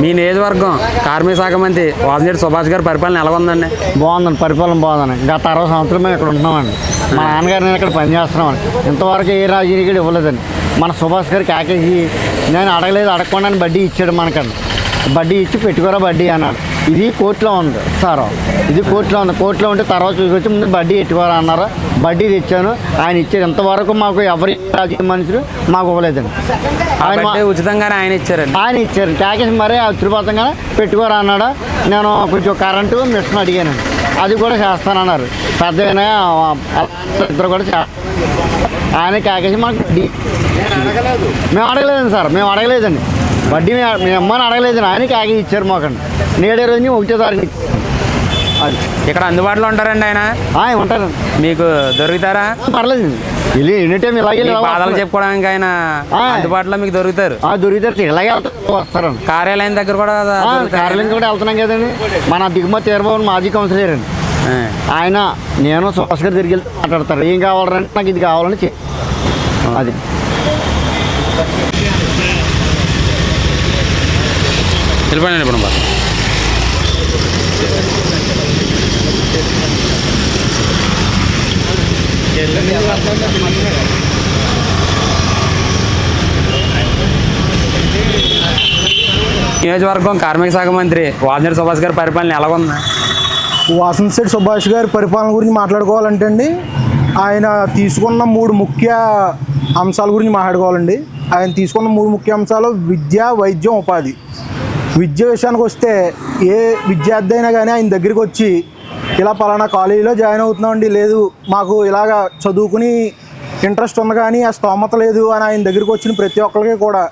మీ నియోజకవర్గం కార్మిక శాఖ మంత్రి వాసిరెడ్డి సుభాష్ గారి పరిపాలన ఎలా ఉందండి? బాగుందండి, పరిపాలన బాగుందండి. గత 60 సంవత్సరాలు మేము ఇక్కడ ఉంటున్నామండి. మా నాన్నగారు నేను ఇక్కడ పనిచేస్తున్నామండి. ఇంతవరకు ఏ రాజకీయ ఇవ్వలేదండి. మన సుభాష్ గారికి ఆకేసి నేను అడగలేదు, అడగకుండా బడ్డీ ఇచ్చాడు మనకండి. బడ్డీ ఇచ్చి పెట్టుకోరా బడ్డీ అన్నాడు. ఇది కోర్టులో ఉంది సార్, ఇది కోర్టులో ఉంది. కోర్టులో ఉంటే తర్వాత చూసుకొచ్చి ముందు బడ్డీ పెట్టుకోరా అన్నారు. బడ్డీ తెచ్చాను, ఆయన ఇచ్చారు. ఇంతవరకు మాకు ఎవరి రాజకీయ మనుషులు మాకు ఇవ్వలేదండి. ఆయన ఉచితంగానే ఆయన ఇచ్చారండి. ఆయన ఇచ్చారు ప్యాకేజ్, మరీ ఉచితంగా పెట్టుకోరా అన్నాడు. నేను కొంచెం కరెంటు మిషన్ అడిగానండి, అది కూడా చేస్తానన్నారు. పెద్ద ఇద్దరు కూడా ఆయన ప్యాకేజ్ మాకు మేము అడగలేదండి సార్, మేము అడగలేదండి. వడ్డీ మేము అమ్మని అడగలేదండి. ఆయన ప్యాకేజ్ ఇచ్చారు మాకండి. నేడే రోజు 1వ తారీఖు అది ఇక్కడ అందుబాటులో ఉంటారండి ఆయన? ఉంటారండి. మీకు దొరుకుతారా? పర్లేదండి, వెళ్ళి ఎనీ టైం ఇలాగే బాధలు చెప్పుకోవడానికి ఆయన అందుబాటులో మీకు దొరుకుతారు. దొరుకుతారు, ఇలాగే వస్తారండి. కార్యాలయం దగ్గర కూడా కార్యాలయం కూడా వెళ్తున్నాం కదండి. మన దిగుమతి తీరబాబు మాజీ కౌన్సిలర్ అండి ఆయన. నేను సుభాష్ గారు తిరిగి వెళ్తే మాట్లాడతారు, ఏం కావాలంటే నాకు ఇది కావాలని అది. వెళ్ళిపోయినా ఇప్పుడు నియోజకవర్గం కార్మిక శాఖ మంత్రి వాసిరెడ్డి సుభాష్ గారి పరిపాలన ఎలా ఉంది? వాసిరెడ్డి సుభాష్ గారి పరిపాలన గురించి మాట్లాడుకోవాలంటే అండి, ఆయన తీసుకున్న 3 ముఖ్య అంశాల గురించి మాట్లాడుకోవాలండి. ఆయన తీసుకున్న 3 ముఖ్య అంశాలు విద్య, వైద్యం, ఉపాధి. విద్య విషయానికి వస్తే ఏ విద్యార్థి అయినా కానీ ఆయన దగ్గరికి వచ్చి ఇలా పలానా కాలేజీలో జాయిన్ అవుతున్నామండి, లేదు మాకు ఇలాగ చదువుకుని ఇంట్రెస్ట్ ఉంది కానీ ఆ స్తోమత లేదు అని ఆయన దగ్గరికి వచ్చిన ప్రతి ఒక్కరికి కూడా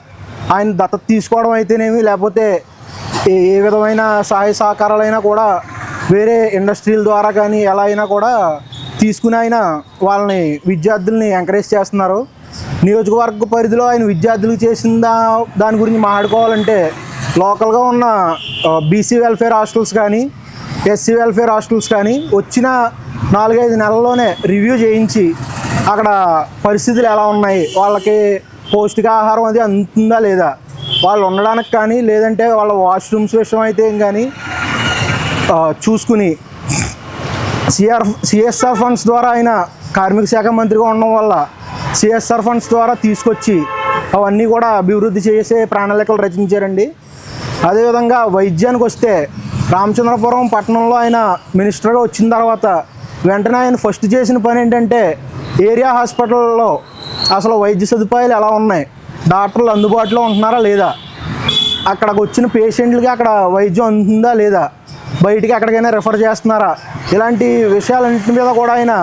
ఆయన దత్తత తీసుకోవడం అయితేనేమి, లేకపోతే ఏ విధమైన సహాయ సహకారాలైనా కూడా వేరే ఇండస్ట్రీల ద్వారా కానీ ఎలా అయినా కూడా తీసుకుని ఆయన వాళ్ళని విద్యార్థుల్ని ఎంకరేజ్ చేస్తున్నారు. నియోజకవర్గ పరిధిలో ఆయన విద్యార్థులకు చేసిన దాని గురించి మాట్లాడుకోవాలంటే, లోకల్గా ఉన్న బీసీ వెల్ఫేర్ హాస్టల్స్ కానీ ఎస్సీ వెల్ఫేర్ హాస్టల్స్ కానీ వచ్చిన 4-5 నెలల్లోనే రివ్యూ చేయించి అక్కడ పరిస్థితులు ఎలా ఉన్నాయి, వాళ్ళకి పౌష్టికాహారం అది అందుతుందా లేదా, వాళ్ళు ఉండడానికి కానీ లేదంటే వాళ్ళ వాష్రూమ్స్ విషయం అయితే కానీ చూసుకుని సిఎస్ఆర్ ఫండ్స్ ద్వారా ఆయన కార్మిక శాఖ మంత్రిగా ఉండడం వల్ల సిఎస్ఆర్ ఫండ్స్ ద్వారా తీసుకొచ్చి అవన్నీ కూడా అభివృద్ధి చేసే ప్రణాళికలు రచించారండి. అదేవిధంగా వైద్యానికి వస్తే రామచంద్రపురం పట్టణంలో ఆయన మినిస్టర్గా వచ్చిన తర్వాత వెంటనే ఆయన ఫస్ట్ చేసిన పని ఏంటంటే, ఏరియా హాస్పిటల్లో అసలు వైద్య సదుపాయాలు ఎలా ఉన్నాయి, డాక్టర్లు అందుబాటులో ఉంటున్నారా లేదా, అక్కడికి వచ్చిన పేషెంట్లకి అక్కడ వైద్యం అందుతుందా లేదా, బయటికి ఎక్కడికైనా రెఫర్ చేస్తున్నారా, ఇలాంటి విషయాలన్నింటి మీద కూడా ఆయన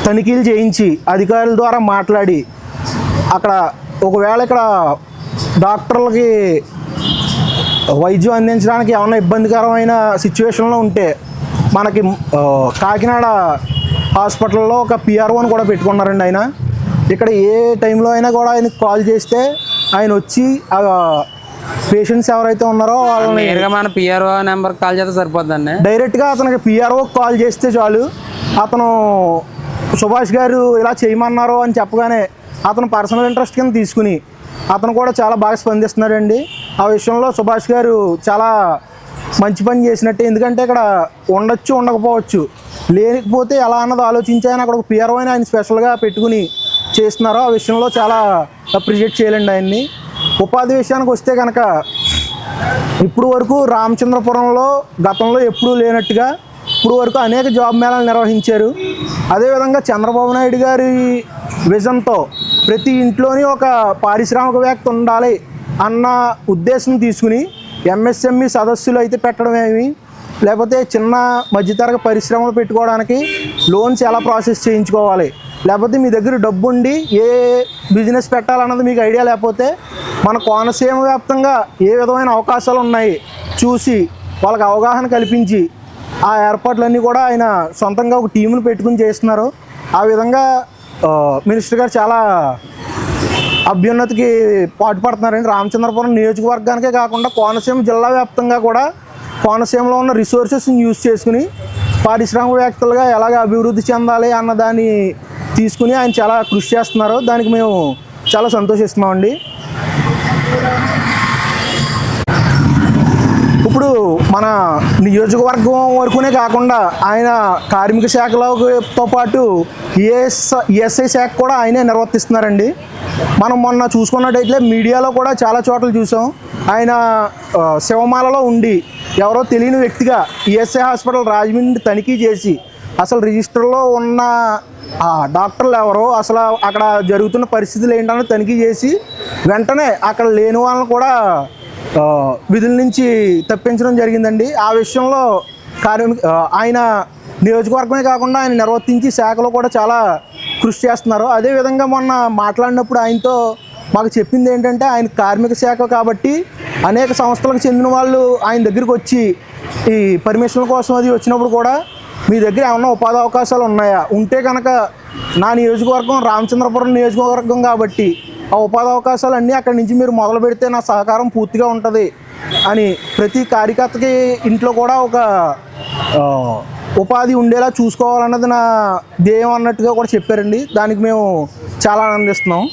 తనిఖీలు చేయించి అధికారుల ద్వారా మాట్లాడి, అక్కడ ఒకవేళ ఇక్కడ డాక్టర్లకి వైద్యం అందించడానికి ఏమైనా ఇబ్బందికరమైన సిచ్యువేషన్లో ఉంటే మనకి కాకినాడ హాస్పిటల్లో ఒక పిఆర్ఓని కూడా పెట్టుకున్నారండి ఆయన. ఇక్కడ ఏ టైంలో అయినా కూడా ఆయనకి కాల్ చేస్తే ఆయన వచ్చి పేషెంట్స్ ఎవరైతే ఉన్నారో వాళ్ళని మన పిఆర్ఓ నెంబర్ కాల్ చేస్తే సరిపోద్దండి. డైరెక్ట్గా అతనికి పిఆర్ఓకి కాల్ చేస్తే చాలు. అతను సుభాష్ గారు ఇలా చేయమన్నారు అని చెప్పగానే అతను పర్సనల్ ఇంట్రెస్ట్ కింద తీసుకుని అతను కూడా చాలా బాగా స్పందిస్తున్నాడండి. ఆ విషయంలో సుభాష్ గారు చాలా మంచి పని చేసినట్టే. ఎందుకంటే ఇక్కడ ఉండొచ్చు, ఉండకపోవచ్చు, లేకపోతే ఎలా అన్నది ఆలోచించి ఆయన అక్కడ ఒక పిఆర్ఓ అని ఆయన స్పెషల్గా పెట్టుకుని చేస్తున్నారో ఆ విషయంలో చాలా అప్రిషియేట్ చేయాలండి ఆయన్ని. ఉపాధి విషయానికి వస్తే కనుక ఇప్పుడు వరకు రామచంద్రపురంలో గతంలో ఎప్పుడూ లేనట్టుగా ఇప్పుడు వరకు అనేక జాబ్ మేళాలు నిర్వహించారు. అదేవిధంగా చంద్రబాబు నాయుడు గారి విజన్తో ప్రతి ఇంట్లోని ఒక పారిశ్రామికవేత్త ఉండాలి అన్న ఉద్దేశం తీసుకుని ఎంఎస్ఎంఈ సదస్సులు అయితే పెట్టడమేమి, లేకపోతే చిన్న మధ్యతరగతి పరిశ్రమలు పెట్టుకోవడానికి లోన్స్ ఎలా ప్రాసెస్ చేయించుకోవాలి, లేకపోతే మీ దగ్గర డబ్బు ఉండి ఏ బిజినెస్ పెట్టాలన్నది మీకు ఐడియా లేకపోతే మన కోనసీమ వ్యాప్తంగా ఏ విధమైన అవకాశాలు ఉన్నాయి చూసి వాళ్ళకి అవగాహన కల్పించి ఆ ఏర్పాట్లన్నీ కూడా ఆయన సొంతంగా ఒక టీమును పెట్టుకుని చేస్తున్నారు. ఆ విధంగా మినిస్టర్ గారు చాలా అభ్యున్నతికి పాటుపడుతున్నారండి. రామచంద్రపురం నియోజకవర్గానికే కాకుండా కోనసీమ జిల్లా వ్యాప్తంగా కూడా కోనసీమలో ఉన్న రిసోర్సెస్ని యూజ్ చేసుకుని పారిశ్రామికవేత్తలుగా ఎలాగ అభివృద్ధి చెందాలి అన్నదాన్ని తీసుకుని ఆయన చాలా కృషి చేస్తున్నారు. దానికి మేము చాలా సంతోషిస్తున్నామండి. మన నియోజకవర్గం వరకునే కాకుండా ఆయన కార్మిక శాఖలతో పాటు ఈఎస్ఐ శాఖ కూడా ఆయనే నిర్వర్తిస్తున్నారండి. మనం మొన్న చూసుకున్నట్టయితే మీడియాలో కూడా చాలా చోట్ల చూసాం. ఆయన శివమాలలో ఉండి ఎవరో తెలియని వ్యక్తిగా ఈఎస్ఐ హాస్పిటల్ రాజమండ్రి తనిఖీ చేసి అసలు రిజిస్టర్లో ఉన్న డాక్టర్లు ఎవరో, అసలు అక్కడ జరుగుతున్న పరిస్థితులు ఏంటని తనిఖీ చేసి వెంటనే అక్కడ లేని వాళ్ళని కూడా విధుల నుంచి తప్పించడం జరిగిందండి. ఆ విషయంలో ఆయన నియోజకవర్గమే కాకుండా ఆయన నిర్వర్తించి శాఖలో కూడా చాలా కృషి చేస్తున్నారు. అదేవిధంగా మొన్న మాట్లాడినప్పుడు ఆయనతో మాకు చెప్పింది ఏంటంటే, ఆయన కార్మిక శాఖ కాబట్టి అనేక సంస్థలకు చెందిన వాళ్ళు ఆయన దగ్గరికి వచ్చి ఈ పర్మిషన్ల కోసం అది వచ్చినప్పుడు కూడా మీ దగ్గర ఏమన్నా ఉపాధి అవకాశాలు ఉన్నాయా, ఉంటే కనుక నా నియోజకవర్గం రామచంద్రపురం నియోజకవర్గం కాబట్టి ఆ ఉపాధి అవకాశాలు అన్నీ అక్కడి నుంచి మీరు మొదలు పెడితే నా సహకారం పూర్తిగా ఉంటుంది అని ప్రతి కార్యకర్తకి ఇంట్లో కూడా ఒక ఉపాధి ఉండేలా చూసుకోవాలన్నది నా ధ్యేయం అన్నట్టుగా కూడా చెప్పారండి. దానికి మేము చాలా ఆనందిస్తున్నాం.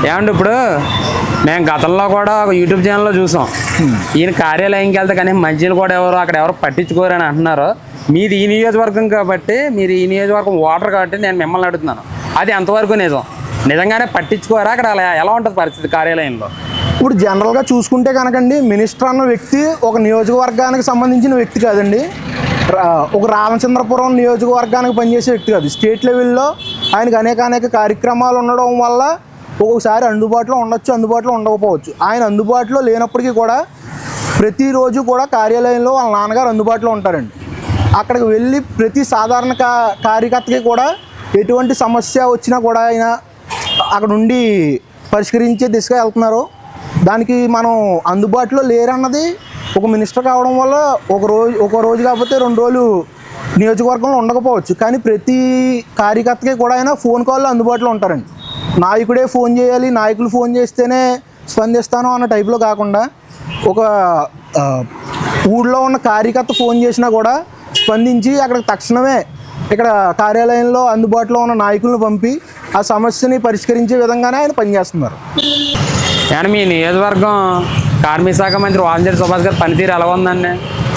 ఏమండి ఇప్పుడు మేము గతంలో కూడా ఒక యూట్యూబ్ ఛానల్లో చూసాం, ఈయన కార్యాలయంకి వెళ్తే కానీ మంచిలు కూడా అక్కడ ఎవరు పట్టించుకోరని అంటున్నారు. మీది ఈ నియోజకవర్గం కాబట్టి, మీరు ఈ నియోజకవర్గం ఓటర్ కాబట్టి నేను మిమ్మల్ని అడుగుతున్నాను, అది ఎంతవరకు నిజం? నిజంగానే పట్టించుకోరా అక్కడ? ఎలా ఉంటుంది పరిస్థితి కార్యాలయంలో? ఇప్పుడు జనరల్గా చూసుకుంటే కనుకండి, మినిస్టర్ అన్న వ్యక్తి ఒక నియోజకవర్గానికి సంబంధించిన వ్యక్తి కాదండి. ఒక రామచంద్రపురం నియోజకవర్గానికి పనిచేసే వ్యక్తి కాదు. స్టేట్ లెవెల్లో ఆయనకు అనేక కార్యక్రమాలు ఉండడం వల్ల ఒక్కొక్కసారి అందుబాటులో ఉండొచ్చు, అందుబాటులో ఉండకపోవచ్చు. ఆయన అందుబాటులో లేనప్పటికీ కూడా ప్రతిరోజు కూడా కార్యాలయంలో వాళ్ళ నాన్నగారు అందుబాటులో ఉంటారండి. అక్కడికి వెళ్ళి ప్రతి సాధారణ కార్యకర్తకి కూడా ఎటువంటి సమస్య వచ్చినా కూడా ఆయన అక్కడ ఉండి పరిష్కరించే దిశగా వెళ్తున్నారు. దానికి మనం అందుబాటులో లేరన్నది ఒక మినిస్టర్ కావడం వల్ల ఒక రోజు కాకపోతే 2 రోజులు నియోజకవర్గంలో ఉండకపోవచ్చు. కానీ ప్రతి కార్యకర్తకి కూడా ఆయన ఫోన్ కాల్లో అందుబాటులో ఉంటారండి. నాయకుడే ఫోన్ చేయాలి, నాయకులు ఫోన్ చేస్తేనే స్పందిస్తాను అన్న టైప్లో కాకుండా, ఒక ఊళ్ళో ఉన్న కార్యకర్త ఫోన్ చేసినా కూడా స్పందించి అక్కడ తక్షణమే ఇక్కడ కార్యాలయంలో అందుబాటులో ఉన్న నాయకులను పంపి ఆ సమస్యని పరిష్కరించే విధంగానే ఆయన పనిచేస్తున్నారు. కానీ మీ నియోజకవర్గం కార్మిక శాఖ మంత్రి వాలంటీర్ సుభాష్ గారి పనితీరు ఎలా ఉందండి?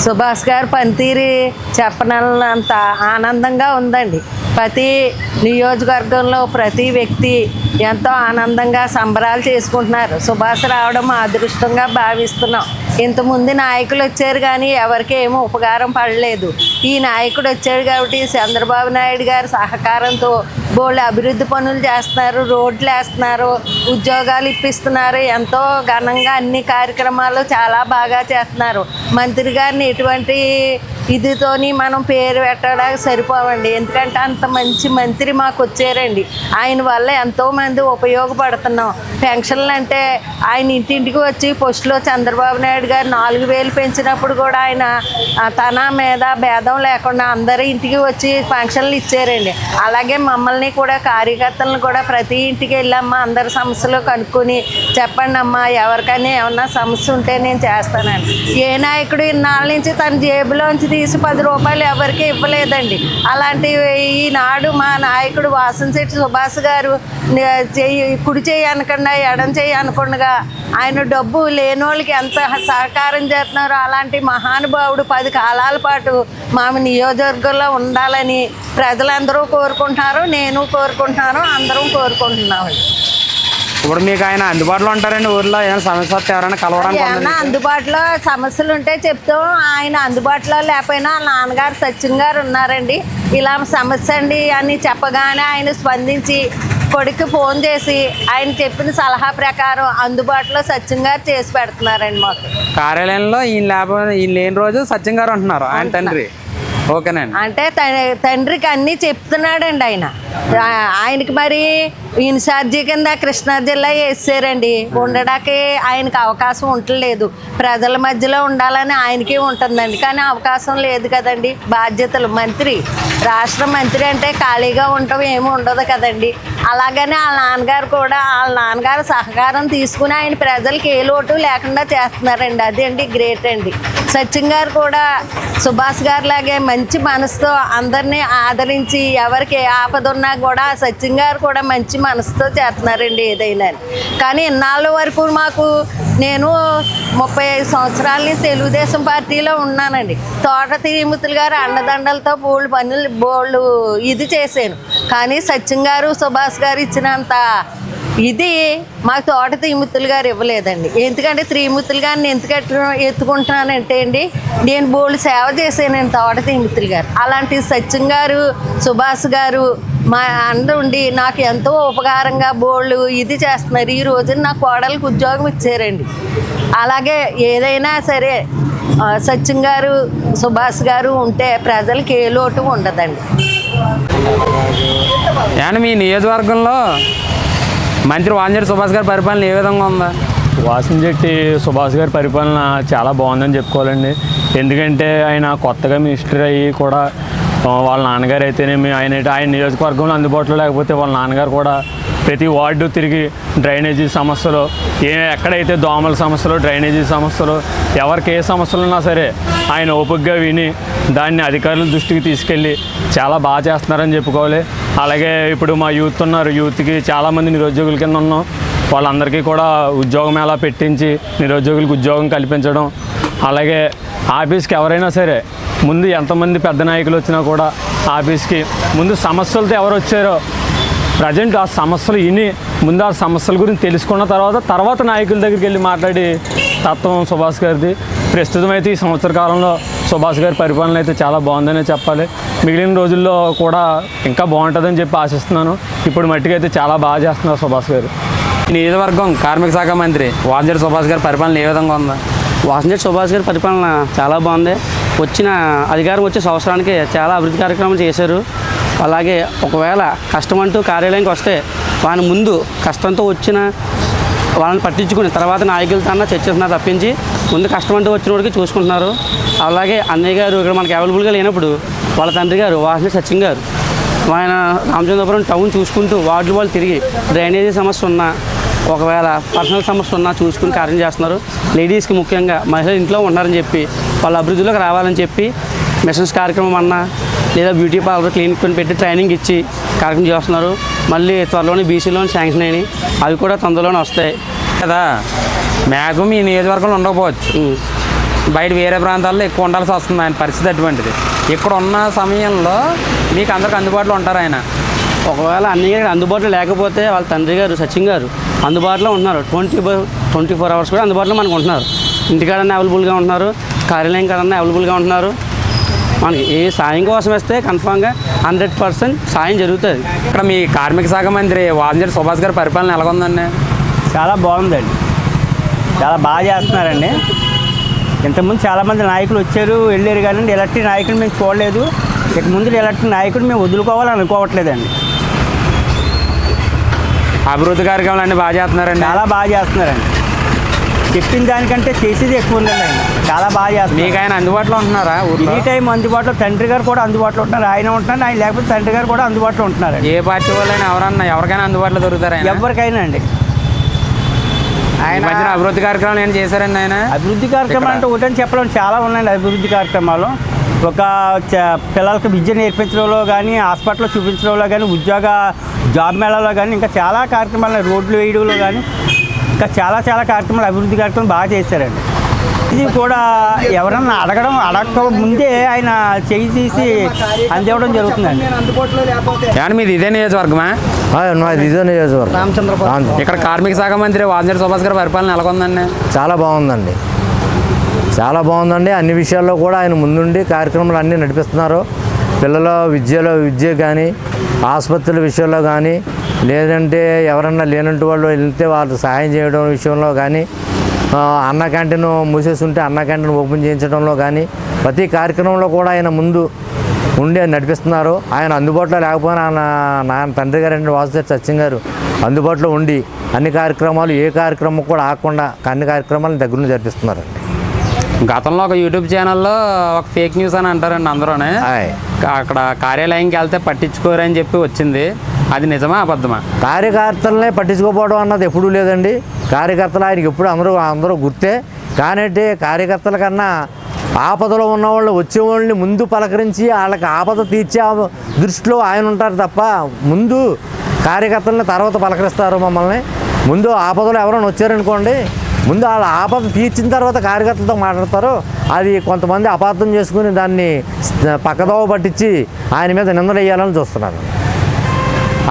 సుభాష్ గారి పనితీరు చెప్పనంత ఆనందంగా ఉందండి. ప్రతి నియోజకవర్గంలో ప్రతి వ్యక్తి ఎంతో ఆనందంగా సంబరాలు చేసుకుంటున్నారు. సుభాష్ రావడం మా అదృష్టంగా భావిస్తున్నాం. ఇంతకుముందు నాయకులు వచ్చారు కానీ ఎవరికి ఏమో ఉపకారం పడలేదు. ఈ నాయకుడు వచ్చాడు కాబట్టి చంద్రబాబు నాయుడు గారి సహకారంతో బోళ్ళు అభివృద్ధి పనులు చేస్తున్నారు, రోడ్లు వేస్తున్నారు, ఉద్యోగాలు ఇప్పిస్తున్నారు. ఎంతో ఘనంగా అన్ని కార్యక్రమాలు చాలా బాగా చేస్తున్నారు. మంత్రి గారిని ఎటువంటి ఇదితోని మనం పేరు పెట్టడానికి సరిపోవండి. ఎందుకంటే అంత మంచి మంత్రి మాకు వచ్చారండి. ఆయన వల్ల ఎంతోమంది ఉపయోగపడుతున్నాం. పెన్షన్లు అంటే ఆయన ఇంటింటికి వచ్చి పోస్టులో చంద్రబాబు నాయుడు గారు 4,000 పెంచినప్పుడు కూడా ఆయన తన మీద భేదం లేకుండా అందరి ఇంటికి వచ్చి పెన్షన్లు ఇచ్చారండి. అలాగే మమ్మల్ని కూడా కార్యకర్తలను కూడా ప్రతి ఇంటికి వెళ్ళమ్మా, అందరి సమస్యలు కనుక్కొని చెప్పండి అమ్మా, ఎవరికైనా ఏమన్నా సమస్య ఉంటే నేను చేస్తానండి. ఏ నాయకుడు ఇన్నాళ్ళ నుంచి తన జేబులోంచి తీసి 10 రూపాయలు ఎవరికి ఇవ్వలేదండి. అలాంటి ఈనాడు మా నాయకుడు వాసంశెట్టి సుభాష్ గారు కుడి చేయి అనకుండా ఎడం చేయి అనకుండా ఆయన డబ్బు లేనోళ్ళకి ఎంత సహకారం చేస్తున్నారో అలాంటి మహానుభావుడు 10 కాలాల పాటు మా నియోజకవర్గంలో ఉండాలని ప్రజలందరూ కోరుకుంటున్నారు, నేను కోరుకుంటున్నాను, అందరం కోరుకుంటున్నాము. ఇప్పుడు మీకు ఆయన అందుబాటులో ఉంటారండి? ఊర్లో ఏమైనా సమస్య వస్తే ఎవరైనా కలవడానికి ఏమన్నా అందుబాటులో సమస్యలు ఉంటే చెప్తాం. ఆయన అందుబాటులో లేకపోయినా నాన్నగారు సచిన్ గారు ఉన్నారండి. ఇలా సమస్య అండి అని చెప్పగానే ఆయన స్పందించి కొడుకు ఫోన్ చేసి ఆయన చెప్పిన సలహా ప్రకారం అందుబాటులో సచిన్ గారు చేసి పెడుతున్నారండి. మాకు కార్యాలయంలో ఈయన లేని రోజు సచిన్ గారు ఉంటున్నారు, ఆయన తండ్రి. ఓకేనండి. అంటే తండ్రికి అన్నీ చెప్తున్నాడండి ఆయన. ఆయనకి మరి ఇన్ఛార్జి కింద కృష్ణా జిల్లా వేసారండి. ఉండడానికి ఆయనకి అవకాశం ఉండలేదు. ప్రజల మధ్యలో ఉండాలని ఆయనకి ఉంటుందండి, కానీ అవకాశం లేదు కదండి. బాధ్యతలు మంత్రి, రాష్ట్ర మంత్రి అంటే ఖాళీగా ఉండటం ఏమి ఉండదు కదండి. అలాగనే వాళ్ళ నాన్నగారు కూడా వాళ్ళ నాన్నగారు సహకారం తీసుకుని ఆయన ప్రజలకి ఏ లోటు లేకుండా చేస్తున్నారండి. అదేంటి గ్రేట్ అండి. సచిన్ గారు కూడా సుభాష్ గారు లాగే మంచి మనసుతో అందరినీ ఆదరించి ఎవరికి ఏ ఆపద ఉన్నా కూడా సచిన్ గారు కూడా మంచి మనసుతో చేస్తున్నారండి ఏదైనా. కానీ ఇన్నాళ్ళ వరకు మాకు నేను 35 సంవత్సరాల నుంచి తెలుగుదేశం పార్టీలో ఉన్నానండి. తోట తిరుమతులు గారు అండదండలతో బోళ్ళు ఇది చేశాను. కానీ సత్యం గారు సుభాష్ గారు ఇచ్చినంత ఇది మాకు తోట త్రిమూర్తులు గారు ఇవ్వలేదండి. ఎందుకంటే త్రిమూర్తులు గారిని ఎందుకు ఎత్తుకుంటున్నానంటే అండి, నేను బోళ్ళు సేవ చేశానండి తోట త్రిమూర్తులు గారు. అలాంటి సత్యం గారు సుభాష్ గారు మా ఉండి నాకు ఎంతో ఉపకారంగా బోళ్ళు ఇది చేస్తున్నారు. ఈ రోజున నా కోడలకు ఉద్యోగం ఇచ్చారండి. అలాగే ఏదైనా సరే సత్యం గారు సుభాష్ గారు ఉంటే ప్రజలకి ఏ లోటు ఉండదండి. అండ్ మీ నియోజకవర్గంలో మంత్రి వాంజేటి సుభాష్ గారి పరిపాలన ఏ విధంగా ఉందా? వాసంశెట్టి సుభాష్ గారి పరిపాలన చాలా బాగుందని చెప్పుకోవాలండి. ఎందుకంటే ఆయన కొత్తగా మినిస్టర్ అయ్యి కూడా వాళ్ళ నాన్నగారు అయితేనేమి ఆయన నియోజకవర్గంలో అందుబాటులో లేకపోతే వాళ్ళ నాన్నగారు కూడా ప్రతి వార్డు తిరిగి డ్రైనేజీ సమస్యలు ఎక్కడైతే దోమల సమస్యలు డ్రైనేజీ సమస్యలు ఎవరికి ఏ సమస్యలు ఉన్నా సరే ఆయన ఓపికగా విని దాన్ని అధికారుల దృష్టికి తీసుకెళ్ళి చాలా బాగా చేస్తున్నారని చెప్పుకోవాలి. అలాగే ఇప్పుడు మా యూత్ ఉన్నారు, యూత్కి చాలామంది నిరుద్యోగుల కింద ఉన్నాం. వాళ్ళందరికీ కూడా ఉద్యోగం ఎలా పెట్టించి నిరుద్యోగులకు ఉద్యోగం కల్పించడం, అలాగే ఆఫీస్కి ఎవరైనా సరే ముందు ఎంతమంది పెద్ద నాయకులు వచ్చినా కూడా ఆఫీస్కి ముందు సమస్యలతో ఎవరు వచ్చారో ప్రజెంట్ ఆ సమస్యలు విని ముందు ఆ సమస్యల గురించి తెలుసుకున్న తర్వాత నాయకుల దగ్గరికి వెళ్ళి మాట్లాడి తత్వం సుభాష్ గారిది. ప్రస్తుతం అయితే ఈ సంవత్సర కాలంలో సుభాష్ గారి పరిపాలన అయితే చాలా బాగుందనే చెప్పాలి. మిగిలిన రోజుల్లో కూడా ఇంకా బాగుంటుందని చెప్పి ఆశిస్తున్నాను. ఇప్పుడు మట్టికైతే చాలా బాగా చేస్తున్నారు సుభాష్ గారు. నియోజకవర్గం కార్మిక శాఖ మంత్రి వాంజేటి సుభాష్ గారి పరిపాలన ఏ విధంగా ఉందా? వాసంశెట్టి సుభాష్ గారి పరిపాలన చాలా బాగుంది. వచ్చిన అధికారం వచ్చే సంవత్సరానికి చాలా అభివృద్ధి కార్యక్రమాలు చేశారు. అలాగే ఒకవేళ కష్టం అంటూ కార్యాలయానికి వస్తే వాళ్ళని ముందు కష్టంతో వచ్చిన వాళ్ళని పట్టించుకుని తర్వాత నాయకులతో చర్చిస్తున్నారు తప్పించి ముందు కష్టం అంటూ వచ్చిన వాడికి చూసుకుంటున్నారు. అలాగే అన్నయ్య గారు ఇక్కడ మనకి అవైలబుల్గా లేనప్పుడు వాళ్ళ తండ్రి గారు వాసంశెట్టి సత్యం గారు ఆయన రామచంద్రపురం టౌన్ చూసుకుంటూ వార్డు వాళ్ళు తిరిగి డ్రైనేజీ సమస్య ఉన్నా ఒకవేళ పర్సనల్ సమస్య ఉన్నా చూసుకుని కార్యం చేస్తున్నారు. లేడీస్కి ముఖ్యంగా మహిళలు ఇంట్లో ఉన్నారని చెప్పి వాళ్ళ అభివృద్ధిలోకి రావాలని చెప్పి మిషన్స్ కార్యక్రమం అన్నా లేదా బ్యూటీ పార్లర్ క్లినిక్ పెట్టి ట్రైనింగ్ ఇచ్చి కార్యక్రమం చేస్తున్నారు. మళ్ళీ త్వరలోనే బీసీలోని శాంక్షన్ అయినాయి, అవి కూడా తొందరలోనే వస్తాయి కదా. మ్యాక్సిమం ఈ నియోజకవర్గంలో ఉండకపోవచ్చు, బయట వేరే ప్రాంతాల్లో ఎక్కువ ఉండాల్సి వస్తుంది. ఆయన పరిస్థితి అటువంటిది. ఇక్కడ ఉన్న సమయంలో మీకు అందరికి అందుబాటులో ఉంటారు ఆయన. ఒకవేళ అన్ని అందుబాటులో లేకపోతే వాళ్ళ తండ్రి గారు సచిన్ గారు అందుబాటులో ఉంటున్నారు. 24 అవర్స్ కూడా అందుబాటులో మనకు ఉంటున్నారు. ఇంటికాడన్నా అవైలబుల్గా ఉంటున్నారు, కార్యాలయం కాడన్నా అవైలబుల్గా ఉంటున్నారు. మనకి ఏ సాయం కోసం వస్తే కన్ఫామ్గా 100% సాయం జరుగుతుంది. ఇక్కడ మీ కార్మిక శాఖ మంత్రి వాంజేటి సుభాష్ గారి పరిపాలన ఎలాగుందండి? చాలా బాగుందండి, చాలా బాగా చేస్తున్నారండి. ఇంతకుముందు చాలామంది నాయకులు వచ్చారు వెళ్ళారు, కానీ ఇలాంటి నాయకులు మేము చూడలేదు. ఇక ముందు ఇలాంటి నాయకులు మేము వదులుకోవాలని అనుకోవట్లేదండి. అభివృద్ధి కార్యక్రమాలు అన్నీ బాగా చేస్తున్నారండి. చాలా బాగా చేస్తున్నారండి. చెప్పిన దానికంటే చేసేది ఎక్కువ ఉందండి. ఆయన చాలా బాగా చేస్తున్నారు. మీకు ఆయన అందుబాటులో ఉంటున్నారా? ఎనీ టైం అందుబాటులో, తండ్రి గారు కూడా అందుబాటులో ఉంటున్నారు. ఆయన ఉంటున్నారు, ఆయన లేకపోతే తండ్రి గారు కూడా అందుబాటులో ఉంటున్నారు. ఏ పార్టీ వాళ్ళైనా ఎవరికైనా అందుబాటులో దొరుకుతారా? ఎవరికైనా అండి. ఆయన మధ్యన అభివృద్ధి కార్యక్రమాలు ఏం చేశారండి ఆయన? అభివృద్ధి కార్యక్రమాలు అంటే ఒకటని చెప్పడం చాలా ఉన్నాయండి. అభివృద్ధి కార్యక్రమాలు ఒక పిల్లలకు విద్య నేర్పించడంలో కానీ, హాస్పిటల్లో చూపించడంలో కానీ, జాబ్ మేళాలో కానీ, ఇంకా చాలా కార్యక్రమాలు, రోడ్లు వేయడంలో కానీ, ఇంకా చాలా కార్యక్రమాలు, అభివృద్ధి కార్యక్రమాలు బాగా చేశారండి. ఇది కూడా ఎవరన్నా అడగక ముందే ఆయన చేయి తీసి అందివ్వడం జరుగుతుందండి. కానీ మీది ఇదే నియోజకవర్గమా? ఇదే నియోజకవర్గం రామచంద్రపురం. ఇక్కడ కార్మిక శాఖ మంత్రి వాంజేటి సుభాష్ గారి పరిపాలన ఎలాగుందండి? చాలా బాగుందండి, చాలా బాగుందండి. అన్ని విషయాల్లో కూడా ఆయన ముందుండి కార్యక్రమాలు అన్నీ నడిపిస్తున్నారు. పిల్లల విద్య కానీ, ఆసుపత్రుల విషయంలో కానీ, లేదంటే ఎవరన్నా లేనంటి వాళ్ళు వెళ్తే వాళ్ళు సహాయం చేయడం విషయంలో కానీ, అన్న క్యాంటీన్ మూసేసి ఉంటే అన్న క్యాంటీన్ ఓపెన్ చేయించడంలో కానీ, ప్రతి కార్యక్రమంలో కూడా ఆయన ముందు ఉండి నడిపిస్తున్నారు. ఆయన అందుబాటులో లేకపోయినా నా తండ్రి గారు అంటే వాసంశెట్టి సత్యం గారు అందుబాటులో ఉండి అన్ని కార్యక్రమాలు ఏ కార్యక్రమం కూడా ఆగకుండా అన్ని కార్యక్రమాలను దగ్గర జరిపిస్తున్నారండి. గతంలో ఒక యూట్యూబ్ ఛానల్లో ఒక ఫేక్ న్యూస్ అని అంటారండి అందరూనే. అక్కడ కార్యాలయంకి వెళ్తే పట్టించుకోరని చెప్పి వచ్చింది, అది నిజమా అబద్ధమా? కార్యకర్తలనే పట్టించుకోపోవడం అన్నది ఎప్పుడూ లేదండి. కార్యకర్తలు ఆయనకి ఎప్పుడు అందరూ గుర్తే. కానీ కార్యకర్తల కన్నా ఆపదలో ఉన్నవాళ్ళు వచ్చేవాళ్ళని ముందు పలకరించి వాళ్ళకి ఆపద తీర్చే దృష్టిలో ఆయన ఉంటారు తప్ప ముందు కార్యకర్తలని తర్వాత పలకరిస్తారు. మమ్మల్ని ముందు ఆపదలో ఎవరైనా వచ్చారనుకోండి ముందు వాళ్ళ ఆపద తీర్చిన తర్వాత కార్యకర్తలతో మాట్లాడతారు. అది కొంతమంది అపార్థం చేసుకుని దాన్ని పక్కదోవ పట్టించి ఆయన మీద నిందలు వేయాలని చూస్తున్నారు.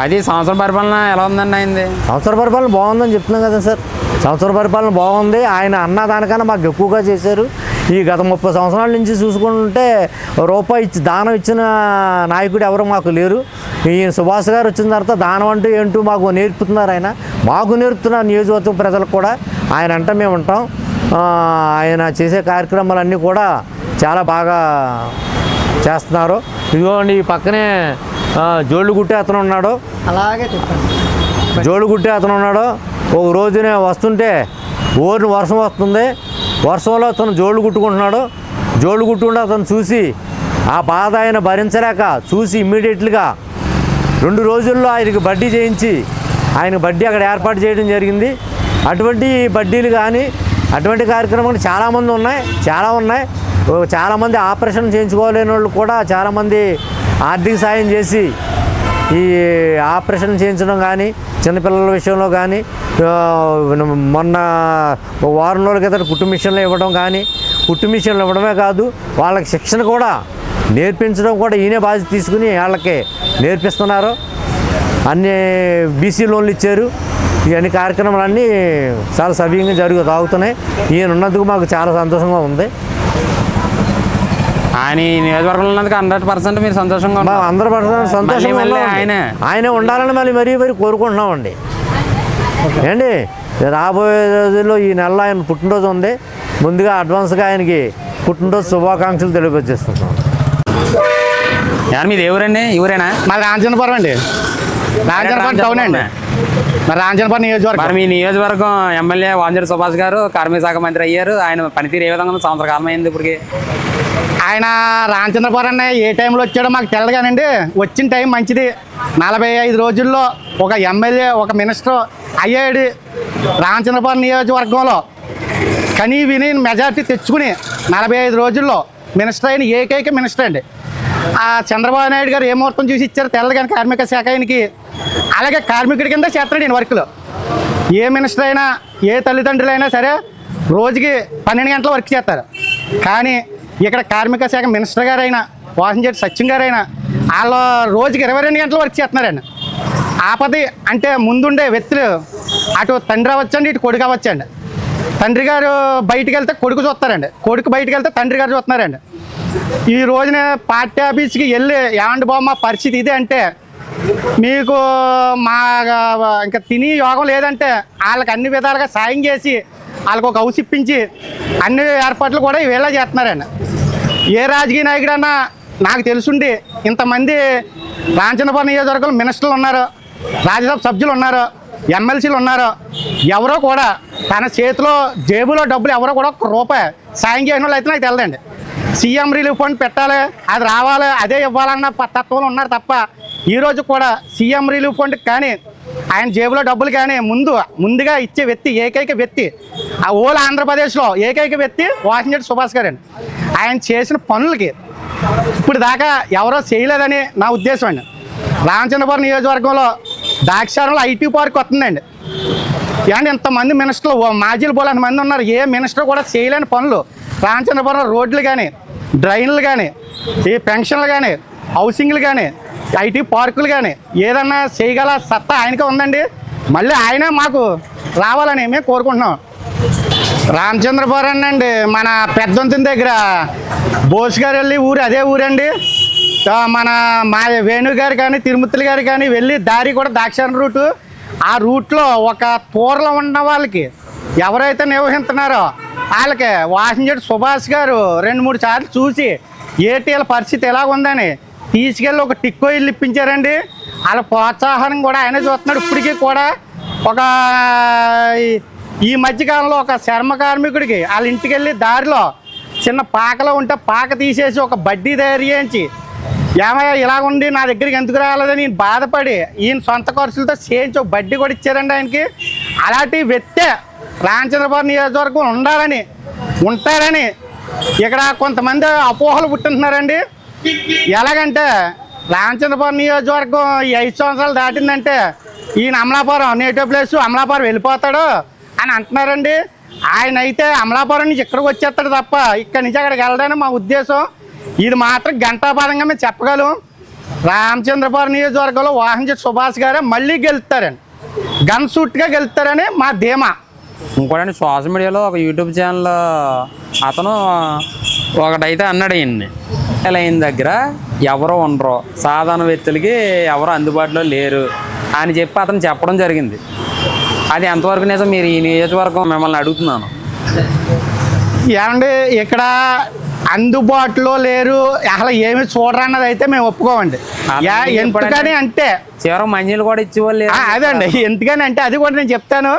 అది సంవత్సరం పరిపాలన ఎలా ఉందండి అయింది? సంవత్సర పరిపాలన బాగుందని చెప్తున్నాం కదా సార్. సంవత్సర పరిపాలన బాగుంది. ఆయన అన్న దానికన్నా మాకు ఎక్కువగా చేశారు. ఈ గత 30 సంవత్సరాల నుంచి చూసుకుంటే రూపాయి ఇచ్చి దానం ఇచ్చిన నాయకుడు ఎవరు మాకు లేరు. ఈయన సుభాష్ గారు వచ్చిన తర్వాత దానం అంటూ ఏంటో మాకు నేర్పుతున్నారు. ఆయన మాకు నేర్పుతున్నారు. నియోజకవర్గం ప్రజలకు కూడా ఆయన అంటే మేము ఉంటాం. ఆయన చేసే కార్యక్రమాలన్నీ కూడా చాలా బాగా చేస్తున్నారు. ఇదిగోండి ఈ పక్కనే జోళ్ళు గుట్టే అతను ఉన్నాడు. అలాగే చెప్పండి. జోళ్ళు గుట్టే అతను ఉన్నాడు. ఒక రోజునే వస్తుంటే ఊరిని వర్షం వస్తుంది. వర్షంలో అతను జోళ్ళు కుట్టుకుంటున్నాడు. జోళ్ళు కుట్టుకుంటే అతను చూసి ఆ బాధ ఆయన భరించలేక చూసి ఇమ్మీడియట్లీగా 2 రోజుల్లో ఆయనకి బడ్డీ చేయించి ఆయన బడ్డీ అక్కడ ఏర్పాటు చేయడం జరిగింది. అటువంటి బడ్డీలు కానీ అటువంటి కార్యక్రమాలు చాలామంది ఉన్నాయి. చాలామంది ఆపరేషన్ చేయించుకోలేని వాళ్ళు కూడా చాలామంది ఆర్థిక సాయం చేసి ఈ ఆపరేషన్ చేయించడం కానీ చిన్నపిల్లల విషయంలో కానీ మొన్న వారం రోజుల క్రితం కుట్టు మిషన్లు ఇవ్వడం కానీ కుట్టు మిషన్లు ఇవ్వడమే కాదు వాళ్ళకి శిక్షణ కూడా నేర్పించడం కూడా ఈయనే బాధ్యత తీసుకుని వాళ్ళకి నేర్పిస్తున్నారు. అన్ని బీసీ లోన్లు ఇచ్చారు. ఇవన్నీ కార్యక్రమాలన్నీ చాలా సవ్యంగా సాగుతున్నాయి. ఈయన ఉన్నందుకు మాకు చాలా సంతోషంగా ఉంది. ఆయన ఈ నియోజకవర్గంలో ఉన్నందుకు 100% మీరు సంతోషంగా మా అందరూ సంతోషంగా మళ్ళీ ఆయనే ఉండాలని మరీ కోరుకుంటున్నామండి. ఏండి రాబోయే రోజుల్లో ఈ నెలలో ఆయన పుట్టినరోజు ఉంది. ముందుగా అడ్వాన్స్గా ఆయనకి పుట్టినరోజు శుభాకాంక్షలు తెలియజేస్తున్నాం. మీది ఎవరండి? ఊరేనా? మాది రాంచనపురం అండి. రాంచనపురం టౌన్ అండి. మరి రాంచనపురం నియోజకవర్గం. మరి మీ నియోజకవర్గం ఎమ్మెల్యే వాంజేడి సుభాష్ గారు కార్మిక శాఖ మంత్రి అయ్యారు. ఆయన పనితీరు ఏ విధంగా సంవత్సర కాలం అయింది ఇప్పటికి? ఆయన రామచంద్రపురం ఏ టైంలో వచ్చాడో మాకు తెలియదు కానండి, వచ్చిన టైం మంచిది. 45 రోజుల్లో ఒక ఎమ్మెల్యే ఒక మినిస్టర్ అయ్యాడు. రామచంద్రపురం నియోజకవర్గంలో కనీ విని మెజార్టీ తెచ్చుకుని 45 రోజుల్లో మినిస్టర్ అయిన ఏకైక మినిస్టర్ అండి. ఆ చంద్రబాబు నాయుడు గారు ఏ ముహూర్తం చూసి ఇచ్చారో తెల్లదు కానీ కార్మిక శాఖ ఆయనకి అలాగే కార్మికుడి కింద చేస్తున్నాడు ఈయన వర్క్లో. ఏ మినిస్టర్ అయినా ఏ తల్లిదండ్రులైనా సరే రోజుకి 12 గంటల వర్క్ చేస్తారు. కానీ ఇక్కడ కార్మిక శాఖ మినిస్టర్ గారైనా వాసంశెట్టి సత్యం గారైనా వాళ్ళు రోజుకి 22 గంటలు వర్క్ చేస్తున్నారండి. ఆపది అంటే ముందుండే వ్యక్తులు అటు తండ్రి అవ్వచ్చండి, ఇటు కొడుకు అవ్వచ్చండి. తండ్రి గారు బయటికి వెళ్తే కొడుకు చూస్తారండి, కొడుకు బయటికి వెళ్తే తండ్రి గారు చూస్తున్నారండి. ఈ రోజున పార్టీ ఆఫీస్కి వెళ్ళి ఏమండి బాబు మా పరిస్థితి ఇదే అంటే మీకు మా ఇంకా తిని యోగం లేదంటే వాళ్ళకి అన్ని విధాలుగా సాయం చేసి వాళ్ళకి ఒక హౌస్ ఇప్పించి అన్ని ఏర్పాట్లు కూడా వీళ్ళే చేస్తున్నారండి. ఏ రాజకీయ నాయకుడన్నా నాకు తెలుసుండి ఇంతమంది రాంచనపురం నియోజకవర్గంలో మినిస్టర్లు ఉన్నారు, రాజ్యసభ సభ్యులు ఉన్నారు, ఎమ్మెల్సీలు ఉన్నారు, ఎవరో కూడా తన చేతిలో జేబులో డబ్బులు ఎవరో కూడా ఒక్క రూపాయి సాయం చేయడం వాళ్ళు అయితే నాకు తెలదండి. సీఎం రిలీఫ్ ఫండ్ పెట్టాలి, అది రావాలి, అదే ఇవ్వాలన్న తత్వంలో ఉన్నారు తప్ప ఈరోజు కూడా సీఎం రిలీఫ్ ఫండ్ కానీ ఆయన జేబులో డబ్బులు కానీ ముందుగా ఇచ్చే వ్యక్తి ఏకైక వ్యక్తి ఆ ఓల్ ఆంధ్రప్రదేశ్లో ఏకైక వ్యక్తి వాసంశెట్టి సుభాష్ గారు అండి. ఆయన చేసిన పనులకి ఇప్పుడు దాకా ఎవరో చేయలేదని నా ఉద్దేశం అండి. రామచంద్రపురం నియోజకవర్గంలో దాక్షారంలో ఐటీ పార్క్ వస్తుందండి. ఏమంటే ఇంతమంది మినిస్టర్లు మాజీలు పోలేని మంది ఉన్నారు, ఏ మినిస్టర్ కూడా చేయలేని పనులు రామచంద్రపురం రోడ్లు కానీ డ్రైన్లు కానీ ఈ పెన్షన్లు కానీ హౌసింగ్లు కానీ ఐటీ పార్కులు కానీ ఏదన్నా చేయగల సత్తా ఆయనకే ఉందండి. మళ్ళీ ఆయనే మాకు రావాలని మేము కోరుకుంటున్నాం. రామచంద్రపురం అండి మన పెద్దంతుని దగ్గర బోస్ గారు వెళ్ళి ఊరు అదే ఊరండి. మన మా వేణు గారు కానీ తిరుమతులు గారు కానీ వెళ్ళి దారి కూడా దాక్షారం రూటు. ఆ రూట్లో ఒక తూరలో ఉన్న వాళ్ళకి ఎవరైతే నిర్వహిస్తున్నారో వాళ్ళకి వాసంశెట్టి సుభాష్ గారు 2-3 సార్లు చూసి ఏటీఎల్ పరిస్థితి ఎలా ఉందని తీసుకెళ్ళి ఒక టిక్కో ఇల్లు ఇప్పించారండి. వాళ్ళ ప్రోత్సాహం కూడా ఆయన చూస్తున్నాడు. ఇప్పటికీ కూడా ఒక ఈ మధ్యకాలంలో ఒక చర్మ కార్మికుడికి వాళ్ళ ఇంటికి వెళ్ళి దారిలో చిన్న పాకలో ఉంటే పాక తీసేసి ఒక బడ్డీ తయారు చేయించి ఏమయ్యా ఇలా ఉండి నా దగ్గరికి ఎందుకు రాలేదని నేను బాధపడి ఈయన సొంత ఖర్చులతో చేయించి ఒక బడ్డీ కూడా ఇచ్చారండి ఆయనకి. అలాంటి వ్యక్తే రామచంద్రపురం నియోజకవర్గం ఉండాలని ఉంటారని ఇక్కడ కొంతమంది అపోహలు పుట్టింటున్నారండి. ఎలాగంటే రామచంద్రపురం నియోజకవర్గం ఈ 5 సంవత్సరాలు దాటిందంటే ఈయన అమలాపురం నేటివ్ ప్లేస్ అమలాపురం వెళ్ళిపోతాడు అని అంటున్నారండి. ఆయన అయితే అమలాపురం నుంచి ఇక్కడికి వచ్చేస్తాడు తప్ప ఇక్కడి నుంచి అక్కడికి వెళ్ళడానికి మా ఉద్దేశం. ఇది మాత్రం గంటాపరంగా మేము చెప్పగలం. రామచంద్రపురం నియోజకవర్గంలో వాహనశెట్టి సుభాష్ గారే మళ్ళీ గెలుస్తారండి, గన్ సూట్గా గెలుస్తారని మా ధీమా. ఇంకోటి సోషల్ మీడియాలో ఒక యూట్యూబ్ ఛానల్ అతను ఒకటైతే అన్నాడు, అయిన దగ్గర ఎవరో ఉండరు, సాధారణ వ్యక్తులకి ఎవరో అందుబాటులో లేరు అని చెప్పి అతను చెప్పడం జరిగింది. అది ఎంతవరకు నిజం? మీరు ఈ నియోజకవర్గం మిమ్మల్ని అడుగుతున్నాను. ఏమండి ఇక్కడ అందుబాటులో లేరు, అసలు ఏమి చూడరన్నది అయితే మేము ఒప్పుకోమండి. ఎందుకని అంటే చివరి మంజీలు కూడా ఇచ్చేవాళ్ళు లేరు. అదండి ఎందుకని అంటే అది కూడా నేను చెప్తాను.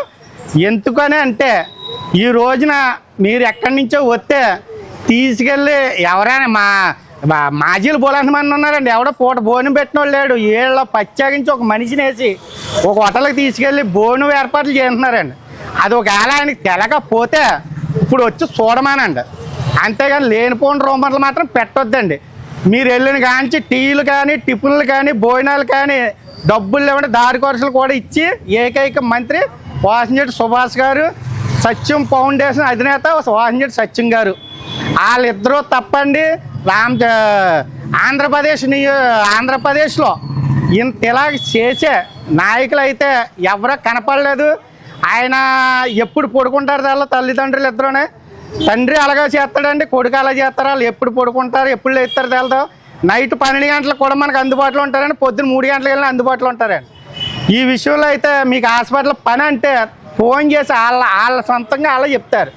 ఎందుకని అంటే ఈ రోజున మీరు ఎక్కడి నుంచో వస్తే తీసుకెళ్ళి ఎవరైనా మాజీలు బోలంత మంది ఉన్నారండి, ఎవడో పూట భోజనం పెట్టిన వాళ్ళు లేడు. ఏళ్ళ ప్రత్యేకించి ఒక మనిషిని వేసి ఒక హోటల్కి తీసుకెళ్ళి భోజనం ఏర్పాట్లు చేస్తున్నారండి. అది ఒకవేళ ఆయనకి తెలకపోతే ఇప్పుడు వచ్చి చూడమానండి, అంతేగాని లేనిపోయిన రూమర్లు మాత్రం పెట్టొద్దండి. మీరు వెళ్ళిన కాంచి టీలు కానీ టిఫిన్లు కానీ భోజనాలు కానీ డబ్బులు లేవంటే దారి ఖర్చులు కూడా ఇచ్చి ఏకైక మంత్రి వాసంశెట్టి సుభాష్ గారు, సత్యం ఫౌండేషన్ అధినేత వాసంశెట్టి సత్యం గారు. వాళ్ళిద్దరూ తప్పండి. ఆంధ్రప్రదేశ్లో ఇంత ఇలా చేసే నాయకులు అయితే ఎవరో కనపడలేదు. ఆయన ఎప్పుడు పడుకుంటారు దానిలో తల్లిదండ్రులు ఇద్దరునే. తండ్రి అలాగే చేస్తాడండి, కొడుకు అలా చేస్తారు. వాళ్ళు ఎప్పుడు పడుకుంటారు ఎప్పుడు లేస్తారు తెలదు. నైట్ 12 గంటలకు కూడా మనకు అందుబాటులో ఉంటారండి, పొద్దున్న 3 గంటలకు వెళ్ళినా అందుబాటులో ఉంటారండి. ఈ విషయంలో అయితే మీకు హాస్పిటల్ పని అంటే ఫోన్ చేసి వాళ్ళ సొంతంగా అలా చెప్తారు.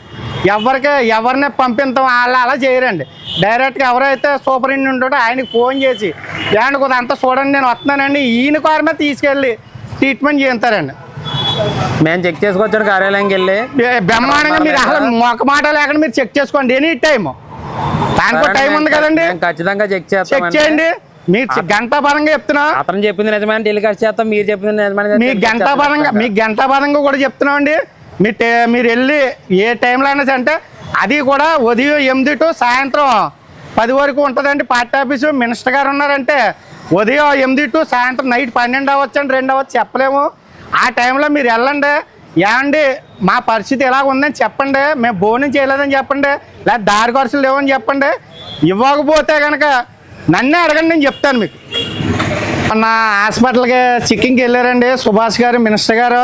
ఎవరిని పంపిస్తాం వాళ్ళు అలా చేయరండి. డైరెక్ట్గా ఎవరైతే సూపరింటెండెంట్ ఉంటాడో ఆయనకి ఫోన్ చేసి ఏమంటే కొద్దిగా అంతా చూడండి నేను వస్తున్నానండి, ఈయన కారు మీద తీసుకెళ్ళి ట్రీట్మెంట్ చేస్తారండి. మేము చెక్ చేసుకొచ్చాడు కార్యాలయంకి వెళ్ళి బ్రహ్మాండంగా మీరు అసలు ఒక మాట లేకుండా మీరు చెక్ చేసుకోండి ఎనీ టైం. దానికో టైం ఉంది కదండి, ఖచ్చితంగా చెక్ చేయండి. మీరు గంటాపరంగా చెప్తున్నా, అతను చెప్పింది నిజమైన టెలికాస్ట్ చేస్తాం, మీరు చెప్పింది నిజమైన మీకు గంటాపరంగా కూడా చెప్తున్నాం అండి. మీరు వెళ్ళి ఏ టైంలో అయినా అంటే అది కూడా ఉదయం 8 to సాయంత్రం 10 వరకు ఉంటుందండి పార్టీ ఆఫీసు. మినిస్టర్ గారు ఉన్నారంటే ఉదయం 8 to సాయంత్రం నైట్ 12 అవ్వచ్చు అండి, 2 అవ్వచ్చు చెప్పలేము. ఆ టైంలో మీరు వెళ్ళండి. ఏమండి మా పరిస్థితి ఎలా ఉందని చెప్పండి, మేము భోజనం చేయలేదని చెప్పండి, లేదా దారి ఖర్చులు లేవని చెప్పండి. ఇవ్వకపోతే కనుక నన్నే అడగండి, నేను చెప్తాను మీకు. నా హాస్పిటల్కి చెక్కింగ్కి వెళ్ళారండి సుభాష్ గారు, మినిస్టర్ గారు.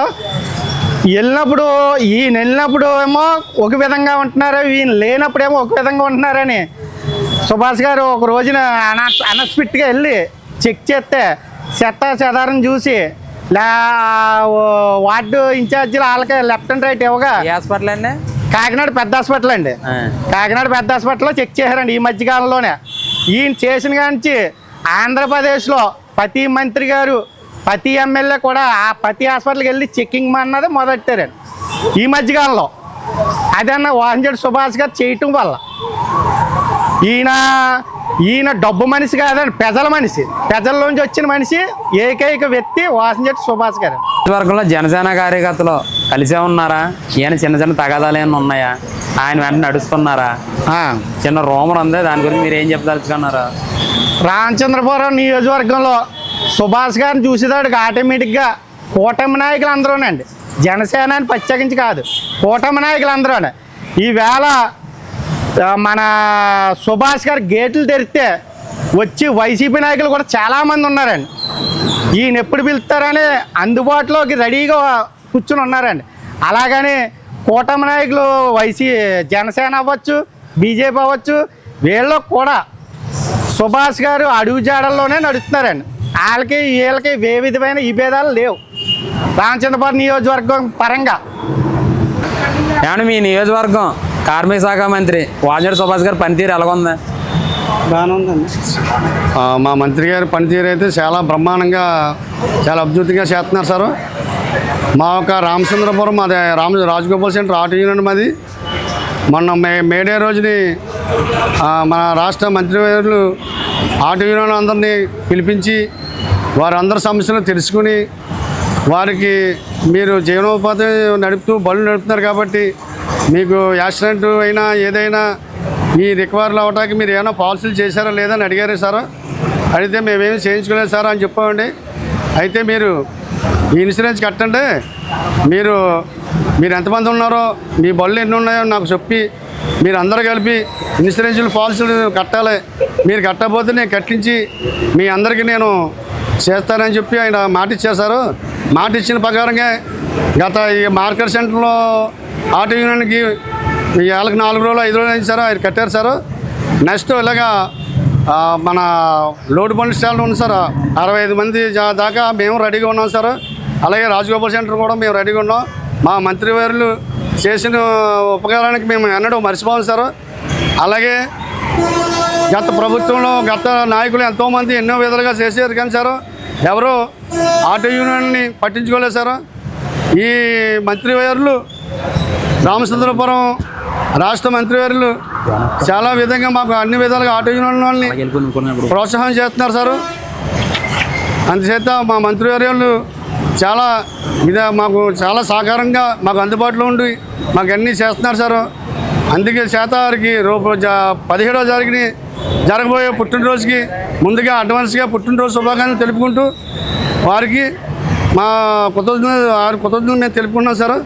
వెళ్ళినప్పుడు ఏమో ఒక విధంగా ఉంటున్నారు, ఈయన లేనప్పుడేమో ఒక విధంగా ఉంటున్నారని సుభాష్ గారు ఒక రోజున అన్ఎక్స్పెక్ట్గా వెళ్ళి చెక్ చేస్తే చెత్తాచెదారం చూసి వార్డు ఇన్ఛార్జీలు వాళ్ళకి లెఫ్ట్ అండ్ రైట్ ఇవ్వగా హాస్పిటల్ అండి కాకినాడ పెద్ద హాస్పిటల్ అండి, కాకినాడ పెద్ద హాస్పిటల్లో చెక్ చేశారండి ఈ మధ్యకాలంలోనే. ఈయన చేసిన కాంచి ఆంధ్రప్రదేశ్లో ప్రతి మంత్రి గారు ప్రతి ఎమ్మెల్యే కూడా ఆ ప్రతి హాస్పిటల్కి వెళ్ళి చెక్కింగ్ అన్నది మొదలెట్టారండి ఈ మధ్యకాలంలో. అదన్నా వాసంశెట్టి సుభాష్ గారు చేయటం వల్ల. ఈయన డబ్బు మనిషి కాదండి, ప్రజల మనిషి, ప్రజల్లోంచి వచ్చిన మనిషి, ఏకైక వ్యక్తి వాసంశెట్టి సుభాష్ గారు. వర్గంలో జనసేన కార్యకర్తలు కలిసే ఉన్నారా? ఈయన చిన్న తగాదాలు ఏమైనా ఉన్నాయా? ఆయన వెంట నడుస్తున్నారా? చిన్న రూమర్ ఉంది, దాని గురించి మీరు ఏం చెప్పదలుచుకున్నారా? రామచంద్రపురం నియోజకవర్గంలో సుభాష్ గారిని చూసేదాడికి ఆటోమేటిక్గా కూటమి నాయకులు అందరూనండి, జనసేన అని ప్రత్యేకించి కాదు, కూటమి నాయకులు అందరూనే ఈవేళ మన సుభాష్ గారు గేట్లు తెరిస్తే వచ్చి వైసీపీ నాయకులు కూడా చాలామంది ఉన్నారండి. ఈయన ఎప్పుడు పిలుస్తారని అందుబాటులోకి రెడీగా కూర్చుని ఉన్నారండి. అలాగని కూటమి నాయకులు జనసేన అవ్వచ్చు, బీజేపీ అవ్వచ్చు, వీళ్ళు కూడా సుభాష్ గారు అడుగుజాడల్లోనే నడుస్తున్నారండి. వీళ్ళకి ఏ విధమైన ఈ భేదాలు లేవు రామచంద్రపురం నియోజకవర్గం పరంగా. ఏమన్నా మీ నియోజకవర్గం కార్మిక శాఖ మంత్రి వాసంశెట్టి సుభాష్ గారు పనితీరు ఎలాగుంది? బాగానే ఉందండి. మా మంత్రి గారి పనితీరు అయితే చాలా బ్రహ్మాండంగా, చాలా అద్భుతంగా చేస్తున్నారు సార్. మా యొక్క రామచంద్రపురం మాది రాజగోపాల్ సెంటర్ ఆటో యూనియన్ మాది. మొన్న మేడే రోజుని మన రాష్ట్ర మంత్రివర్యులు ఆటో యూనియన్ అందరినీ పిలిపించి వారందరి సమస్యలు తెలుసుకుని వారికి మీరు జీవనోపాధి నడుపుతూ బళ్ళు నడుపుతున్నారు కాబట్టి మీకు యాక్సిడెంట్ అయినా ఏదైనా మీ రికవర్లు అవ్వడానికి మీరు ఏమైనా పాలసీలు చేశారా లేదని అడిగారు సార్. అడిగితే మేమేమి చేయించుకోలేదు సార్ అని చెప్పామండి. అయితే మీరు ఈ ఇన్సూరెన్స్ కట్టండి, మీరు మీరు ఎంతమంది ఉన్నారో, మీ బళ్ళు ఎన్ని ఉన్నాయో నాకు చెప్పి మీరు అందరూ కలిపి ఇన్సూరెన్సులు పాలసీలు కట్టాలి. మీరు కట్టకపోతే నేను కట్టించి మీ అందరికీ నేను చేస్తానని చెప్పి ఆయన మాట ఇచ్చేశారు. మాట ఇచ్చిన ప్రకారంగా గత ఈ మార్కెట్ సెంటర్లో ఆటో యూనియన్కి వాళ్ళకి 4 రోజులు 5 రోజులు అయింది సార్, ఆయన కట్టారు సార్. నెక్స్ట్ ఇలాగా మన లోడ్ బండి స్టాండ్ ఉంది సార్, 65 మంది దాకా మేము రెడీగా ఉన్నాం సార్. అలాగే రాజగోపాల్ సెంటర్ కూడా మేము రెడీగా ఉన్నాం. మా మంత్రివర్యులు చేసిన ఉపకారానికి మేము ఎన్నడూ మర్చిపోం సార్. అలాగే గత ప్రభుత్వంలో గత నాయకులు ఎంతోమంది ఎన్నో విధాలుగా చేశారు కానీ సార్ ఎవరు ఆటో యూనియన్ని పట్టించుకోలేదు సార్. ఈ మంత్రివర్యులు రామచంద్రపురం రాష్ట్ర మంత్రివర్యులు చాలా విధంగా మాకు అన్ని విధాలుగా ఆటో యూనియన్ వాళ్ళని ప్రోత్సాహం చేస్తున్నారు సార్. అందుచేత మా మంత్రివర్యులు చాలా మాకు చాలా సహకారంగా మాకు అందుబాటులో ఉండి మాకు అన్నీ చేస్తున్నారు సార్. అందుకే వారికి 17వ తారీఖుని జరగబోయే పుట్టినరోజుకి ముందుగా అడ్వాన్స్గా పుట్టినరోజు శుభాకాంక్షలు తెలుపుకుంటూ వారికి మా కృతజ్ఞతలు మేము తెలుపుకున్నాం సార్.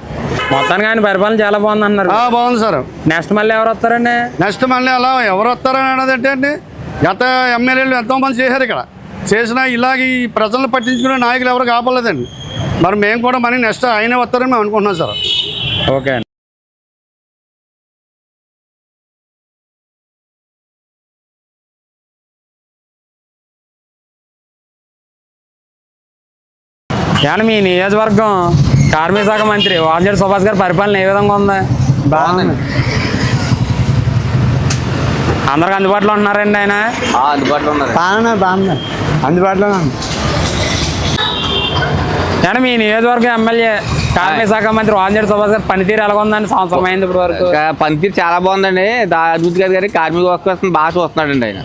మొత్తానికి ఆయన పరిపాలన చాలా బాగుంది అన్నారు. బాగుంది సార్. నెక్స్ట్ మళ్ళీ ఎవరు వస్తారండి? నెక్స్ట్ మళ్ళీ అలా ఎవరు వస్తారని అన్నదంటే అండి, గత ఎమ్మెల్యేలు ఎంతోమంది చేశారు. ఇక్కడ చేసినా ఇలాగ ఈ ప్రజలను పట్టించుకునే నాయకులు ఎవరు కాపాలేదండి. మరి మేము కూడా మళ్ళీ నెక్స్ట్ ఆయనే వస్తారని మేము అనుకుంటున్నాం సార్. ఓకే అండి. కానీ మీ నియోజకవర్గం కార్మిక శాఖ మంత్రి వాంజేడి సుభాష్ గారి పరిపాలన ఏ విధంగా ఉంది? బాగుంది. అందరికి అందుబాటులో ఉన్నారండి ఆయన? అందుబాటులో ఉన్నారు. బాగుంది, అందుబాటులో ఉంది. కానీ మీ నియోజకవర్గం ఎమ్మెల్యే కార్మిక శాఖ మంత్రి వాంజేడి సుభాష్ గారి పనితీరు ఎలా ఉందండి? సంవత్సరం అయింది ఇప్పుడు వరకు. పనితీరు చాలా బాగుందండి. అభివృద్ధి గారి కార్మిక వర్క్ బాగా చూస్తున్నాడండి. ఆయన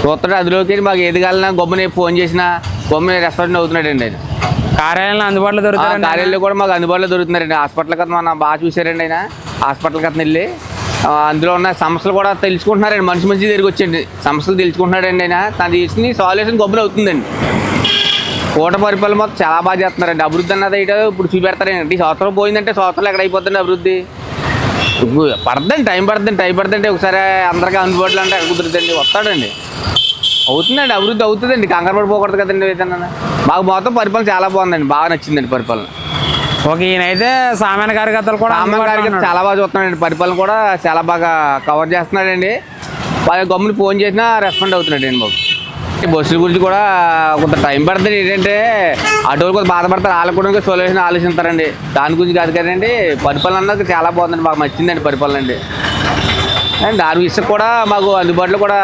చూస్తాడు, అందులోకి మాకు ఏది కావాలన్నా గొప్పని ఫోన్ చేసినా గొప్పని రెస్పాండ్ అవుతున్నాడండి. ఆయన కార్యాలయంలో అందుబాటులో దొరుకుతారు. కార్యాలయంలో కూడా మాకు అందుబాటులో దొరుకుతున్నారండి. హాస్పిటల్ కథ మన బాగా చూసారండి. ఆయన హాస్పిటల్ కథ వెళ్ళి అందులో ఉన్న సమస్యలు కూడా తెలుసుకుంటున్నారండి. మనిషి తిరిగి వచ్చండి సమస్యలు తెలుసుకుంటున్నాడండి. ఆయన తను తీసుకుని సాల్యూషన్ గొప్పలు అవుతుందండి. కోట పరిపాలన మొత్తం చాలా బాగా చేస్తున్నారండి. అభివృద్ధి అన్నది అయితే ఇప్పుడు చూపెడతారండి. ఈ సంవత్సరం పోయిందంటే సంవత్సరాలు ఎక్కడ అయిపోతుంది అభివృద్ధి? పడుతుందండి, టైం పడుతుందండి. ఒకసారి అందరికీ అందుబాటులో అంటే ఎక్కడ కుదురుతుందండి? వస్తాడండి, అవుతుందండి, అభివృద్ధి అవుతుందండి. కంగారు పడిపోకూడదు కదండి. ఏదన్నా మాకు మొత్తం పరిపాలన చాలా బాగుందండి, బాగా నచ్చిందండి పరిపాలన. ఓకే, ఈయనైతే సామాన్య కార్యకర్తలు కూడా చాలా బాగా చూస్తున్నాడండి. పరిపాలన కూడా చాలా బాగా కవర్ చేస్తున్నాడండి. వాళ్ళ గమ్ముని ఫోన్ చేసినా రెస్పాండ్ అవుతున్నాడండి. మాకు బస్సుల గురించి కూడా కొంత టైం పడుతుంది. ఏంటంటే ఆటోలు కొంత బాధపడతారు, వాళ్ళకు కూడా సొల్యూషన్ ఆలోచిస్తారండి. దాని గురించి కాదు కదండి, పరిపాలన అన్నది చాలా బాగుందండి, మాకు నచ్చిందండి పరిపాలన అండి. అండ్ దాని విషయం కూడా మాకు అందుబాటులో కూడా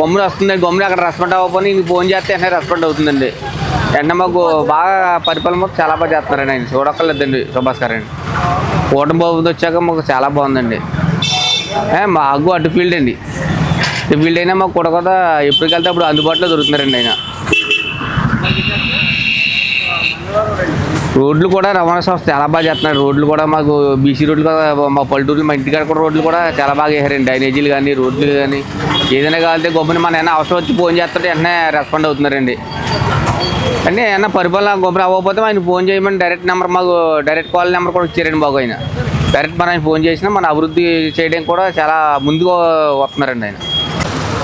గమ్మున వస్తుందండి. గమ్మున అక్కడ రెస్పాండ్ అవ్వకపోతే ఇంక ఫోన్ చేస్తే వెంటనే రెస్పాండ్ అవుతుందండి. వెంటనే మాకు బాగా పరిపాలన మాకు చాలా బాగా చేస్తున్నారండి. ఆయన చూడక్కర్లేదండి సుభాష్ గారు అండి. కూటమి ప్రభుత్వం వచ్చాక మాకు చాలా బాగుందండి. మాకు అటు ఫీల్డ్ అండి, ఇటు ఫీల్డ్ అయినా మాకు కూడా కదా ఎప్పటికెళ్తే అప్పుడు అందుబాటులో దొరుకుతున్నారండి. ఆయన రోడ్లు కూడా రవాణా సంస్థ చాలా బాగా చేస్తున్నారు. రోడ్లు కూడా మాకు బీసీ రోడ్లు కూడా మా పల్లెటూరులో మా ఇంటికాడ కూడా రోడ్లు కూడా చాలా బాగా వేసారండి. డ్రైనేజీలు కానీ రోడ్లు కానీ ఏదైనా కావాలంటే గొప్పని మన ఏమైనా అవసరం వచ్చి ఫోన్ చేస్తుంటే వెంటనే రెస్పాండ్ అవుతున్నారండి. అంటే ఏమన్నా పరిపాలన గొప్ప అవ్వకపోతే ఆయన ఫోన్ చేయమని డైరెక్ట్ నెంబర్ మాకు డైరెక్ట్ కాల్ నెంబర్ కూడా ఇచ్చారండి. బాగు ఆయన డైరెక్ట్ మన ఆయన ఫోన్ చేసినా మన అభివృద్ధి చేయడానికి కూడా చాలా ముందుగా వస్తున్నారండి. ఆయన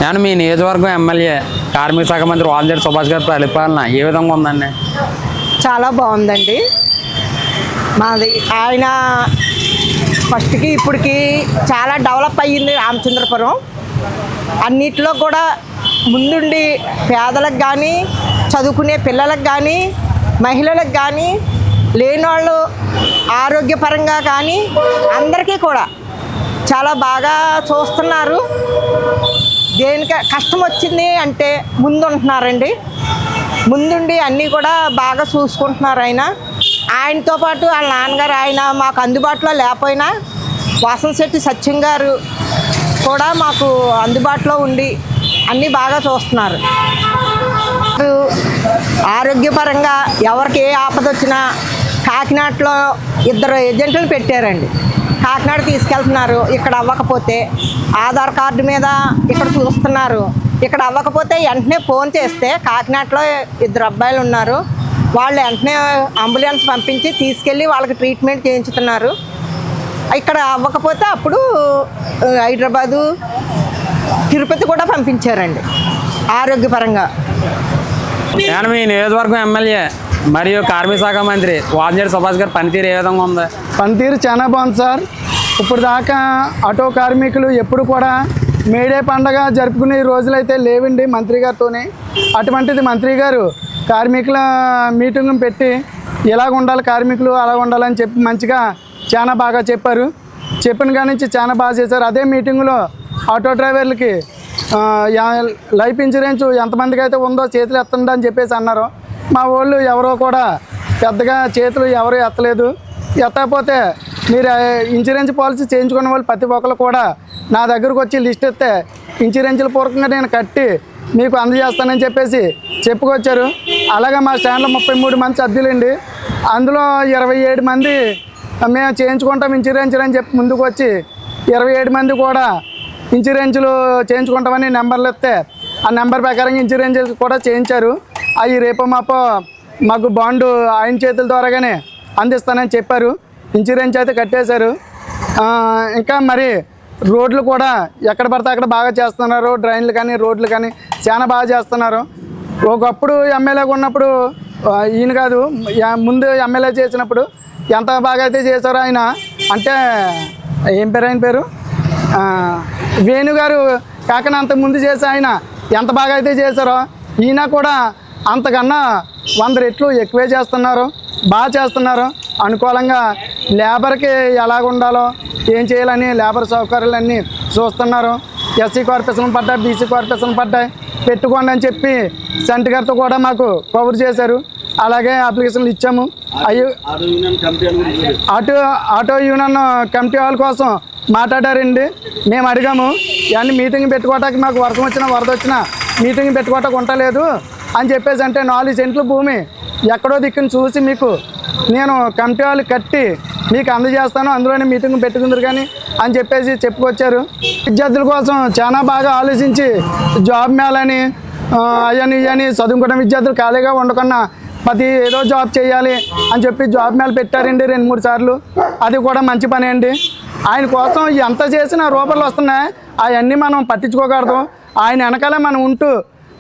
నేను మీ నియోజకవర్గం ఎమ్మెల్యే కార్మిక శాఖ మంత్రి వాంజేడి సుభాష్ గారి పరిపాలన ఏ విధంగా ఉందండి? చాలా బాగుందండి. మాది ఆయన ఫస్ట్కి ఇప్పటికి చాలా డెవలప్ అయ్యింది రామచంద్రపురం. అన్నిట్లో కూడా ముందుండి పేదలకు కానీ, చదువుకునే పిల్లలకు కానీ, మహిళలకు కానీ, లేనివాళ్ళు ఆరోగ్యపరంగా కానీ అందరికీ కూడా చాలా బాగా చూస్తున్నారు. దేనికి కష్టం వచ్చింది అంటే ముందుంటున్నారండి. ముందుండి అన్నీ కూడా బాగా చూసుకుంటున్నారు. ఆయనతో పాటు వాళ్ళ నాన్నగారు ఆయన మాకు అందుబాటులో లేకపోయినా వాసనశెట్టి సత్యం గారు కూడా మాకు అందుబాటులో ఉండి అన్నీ బాగా చూస్తున్నారు. ఆరోగ్యపరంగా ఎవరికి ఏ ఆపద వచ్చినా కాకినాడలో 2 ఏజెంట్లు పెట్టారండి. కాకినాడ తీసుకెళ్తున్నారు. ఇక్కడ అవ్వకపోతే ఆధార్ కార్డు మీద ఇక్కడ చూస్తున్నారు. ఇక్కడ అవ్వకపోతే వెంటనే ఫోన్ చేస్తే కాకినాడలో 2 అబ్బాయిలు ఉన్నారు, వాళ్ళు వెంటనే అంబులెన్స్ పంపించి తీసుకెళ్ళి వాళ్ళకి ట్రీట్మెంట్ చేయించుతున్నారు. ఇక్కడ అవ్వకపోతే అప్పుడు హైదరాబాదు, తిరుపతి కూడా పంపించారండి ఆరోగ్యపరంగా. నేను మీ నియోజకవర్గం ఎమ్మెల్యే మరియు కార్మిక శాఖ మంత్రి వాజనేని సుభాష్ గారి పనితీరు ఏ విధంగా ఉంది? పనితీరు చాలా బాగుంది సార్. ఇప్పుడు దాకా ఆటో కార్మికులు ఎప్పుడు కూడా మేడే పండగ జరుపుకునే రోజులైతే లేవండి మంత్రి గారితోనే. అటువంటిది మంత్రి గారు కార్మికుల మీటింగ్ పెట్టి ఎలాగ ఉండాలి కార్మికులు అలాగ ఉండాలని చెప్పి మంచిగా చాలా బాగా చెప్పారు. చెప్పిన కాడి నుంచి చాలా బాగా చేశారు. అదే మీటింగులో ఆటో డ్రైవర్లకి లైఫ్ ఇన్సూరెన్స్ ఎంతమందికి అయితే ఉందో చేతులు ఎత్తండి అని చెప్పేసి అన్నారు. మా వాళ్ళు ఎవరో కూడా పెద్దగా చేతులు ఎవరు ఎత్తలేదు. ఎత్తకపోతే మీరు ఇన్సూరెన్స్ పాలసీ చేయించుకున్న వాళ్ళు ప్రతి ఒక్కరు కూడా నా దగ్గరకు వచ్చి లిస్ట్ ఇస్తే ఇన్సూరెన్స్ల పూర్వకంగా నేను కట్టి మీకు అందజేస్తానని చెప్పేసి చెప్పుకొచ్చారు. అలాగే మా స్టాండ్లో 33 మంది సభ్యులండి. అందులో 27 మంది మేము చేయించుకుంటాం ఇన్సూరెన్స్లు అని చెప్పి ముందుకు వచ్చి 27 మంది కూడా ఇన్సూరెన్స్లు చేయించుకుంటామని నెంబర్లు ఇస్తే ఆ నెంబర్ ప్రకారంగా ఇన్సూరెన్స్లు కూడా చేయించారు. అవి రేపు మాకు బాండు ఆయన చేతుల ద్వారాగానే అందిస్తానని చెప్పారు. ఇన్సూరెన్స్ అయితే కట్టేశారు. ఇంకా మరి రోడ్లు కూడా ఎక్కడ పడితే అక్కడ బాగా చేస్తున్నారు. డ్రైన్లు కానీ రోడ్లు కానీ చాలా బాగా చేస్తున్నారు. ఒకప్పుడు ఎమ్మెల్యేగా ఉన్నప్పుడు ఈయన కాదు ముందు ఎమ్మెల్యే చేసినప్పుడు ఎంత బాగా అయితే చేశారో ఆయన. అంటే ఏం పేరు ఆయన పేరు వేణుగారు కాకన అంత ముందు చేసి ఆయన ఎంత బాగా అయితే చేశారో ఈయన కూడా అంతకన్నా 100 రెట్లు ఎక్కువే చేస్తున్నారు. బాగా చేస్తున్నారు. అనుకూలంగా లేబర్కి ఎలాగ ఉండాలో ఏం చేయాలని లేబర్ సౌకర్యాలన్నీ చూస్తున్నారు. ఎస్సీ కార్పొరేషన్ పడ్డాయి, బీసీ కార్పొరేషన్ పడ్డాయి, పెట్టుకోండి అని చెప్పి సెంటర్ గారితో కూడా మాకు కవర్ చేశారు. అలాగే అప్లికేషన్లు ఇచ్చాము. అవి ఆటో యూనియన్ కమిటీ వాళ్ళ కోసం మాట్లాడారండి. మేము అడిగాము ఇవన్నీ మీటింగ్ పెట్టుకోవటానికి మాకు వర్షం వచ్చినా వరద వచ్చినా మీటింగ్ పెట్టుకోవటానికి ఉండలేదు అని చెప్పేసి అంటే 4 సెంట్లు భూమి ఎక్కడో దిక్కుని చూసి మీకు నేను కమిటీ వాళ్ళు కట్టి మీకు అందజేస్తాను, అందులోనే మీటింగ్ పెట్టుకుందరు కానీ అని చెప్పేసి చెప్పుకొచ్చారు. విద్యార్థుల కోసం చాలా బాగా ఆలోచించి జాబ్ మేళని అవన్నీ ఇవన్నీ చదువుకున్న విద్యార్థులు ఖాళీగా ఉండకుండా ప్రతి ఏదో జాబ్ చేయాలి అని చెప్పి జాబ్ మేళ పెట్టారండి 2-3 సార్లు. అది కూడా మంచి పని అండి. ఆయన కోసం ఎంత చేసినా రూపాయలు వస్తున్నాయి, అవన్నీ మనం పట్టించుకోకూడదు. ఆయన వెనకాలే మనం ఉంటూ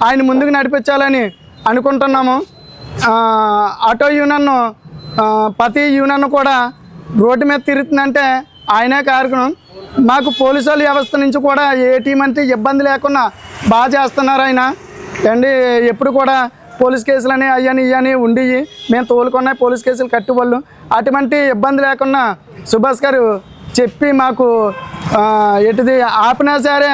ఆయన ముందుకు నడిపించాలని అనుకుంటున్నాము. ఆటో యూనియన్ ప్రతి యూనియన్ కూడా రోడ్డు మీద తిరుగుతుందంటే ఆయనే కారణం. మాకు పోలీసు వాళ్ళ వ్యవస్థ నుంచి కూడా ఏ టీం అంటే ఇబ్బంది లేకుండా బాగా చేస్తున్నారు ఆయన అండి. ఎప్పుడు కూడా పోలీస్ కేసులని అయ్యని ఉండి మేము తోలుకున్నాయి పోలీస్ కేసులు కట్టుబళ్ళు అటువంటి ఇబ్బంది లేకుండా సుభాష్ గారు చెప్పి మాకు ఎటుది ఆపినా సరే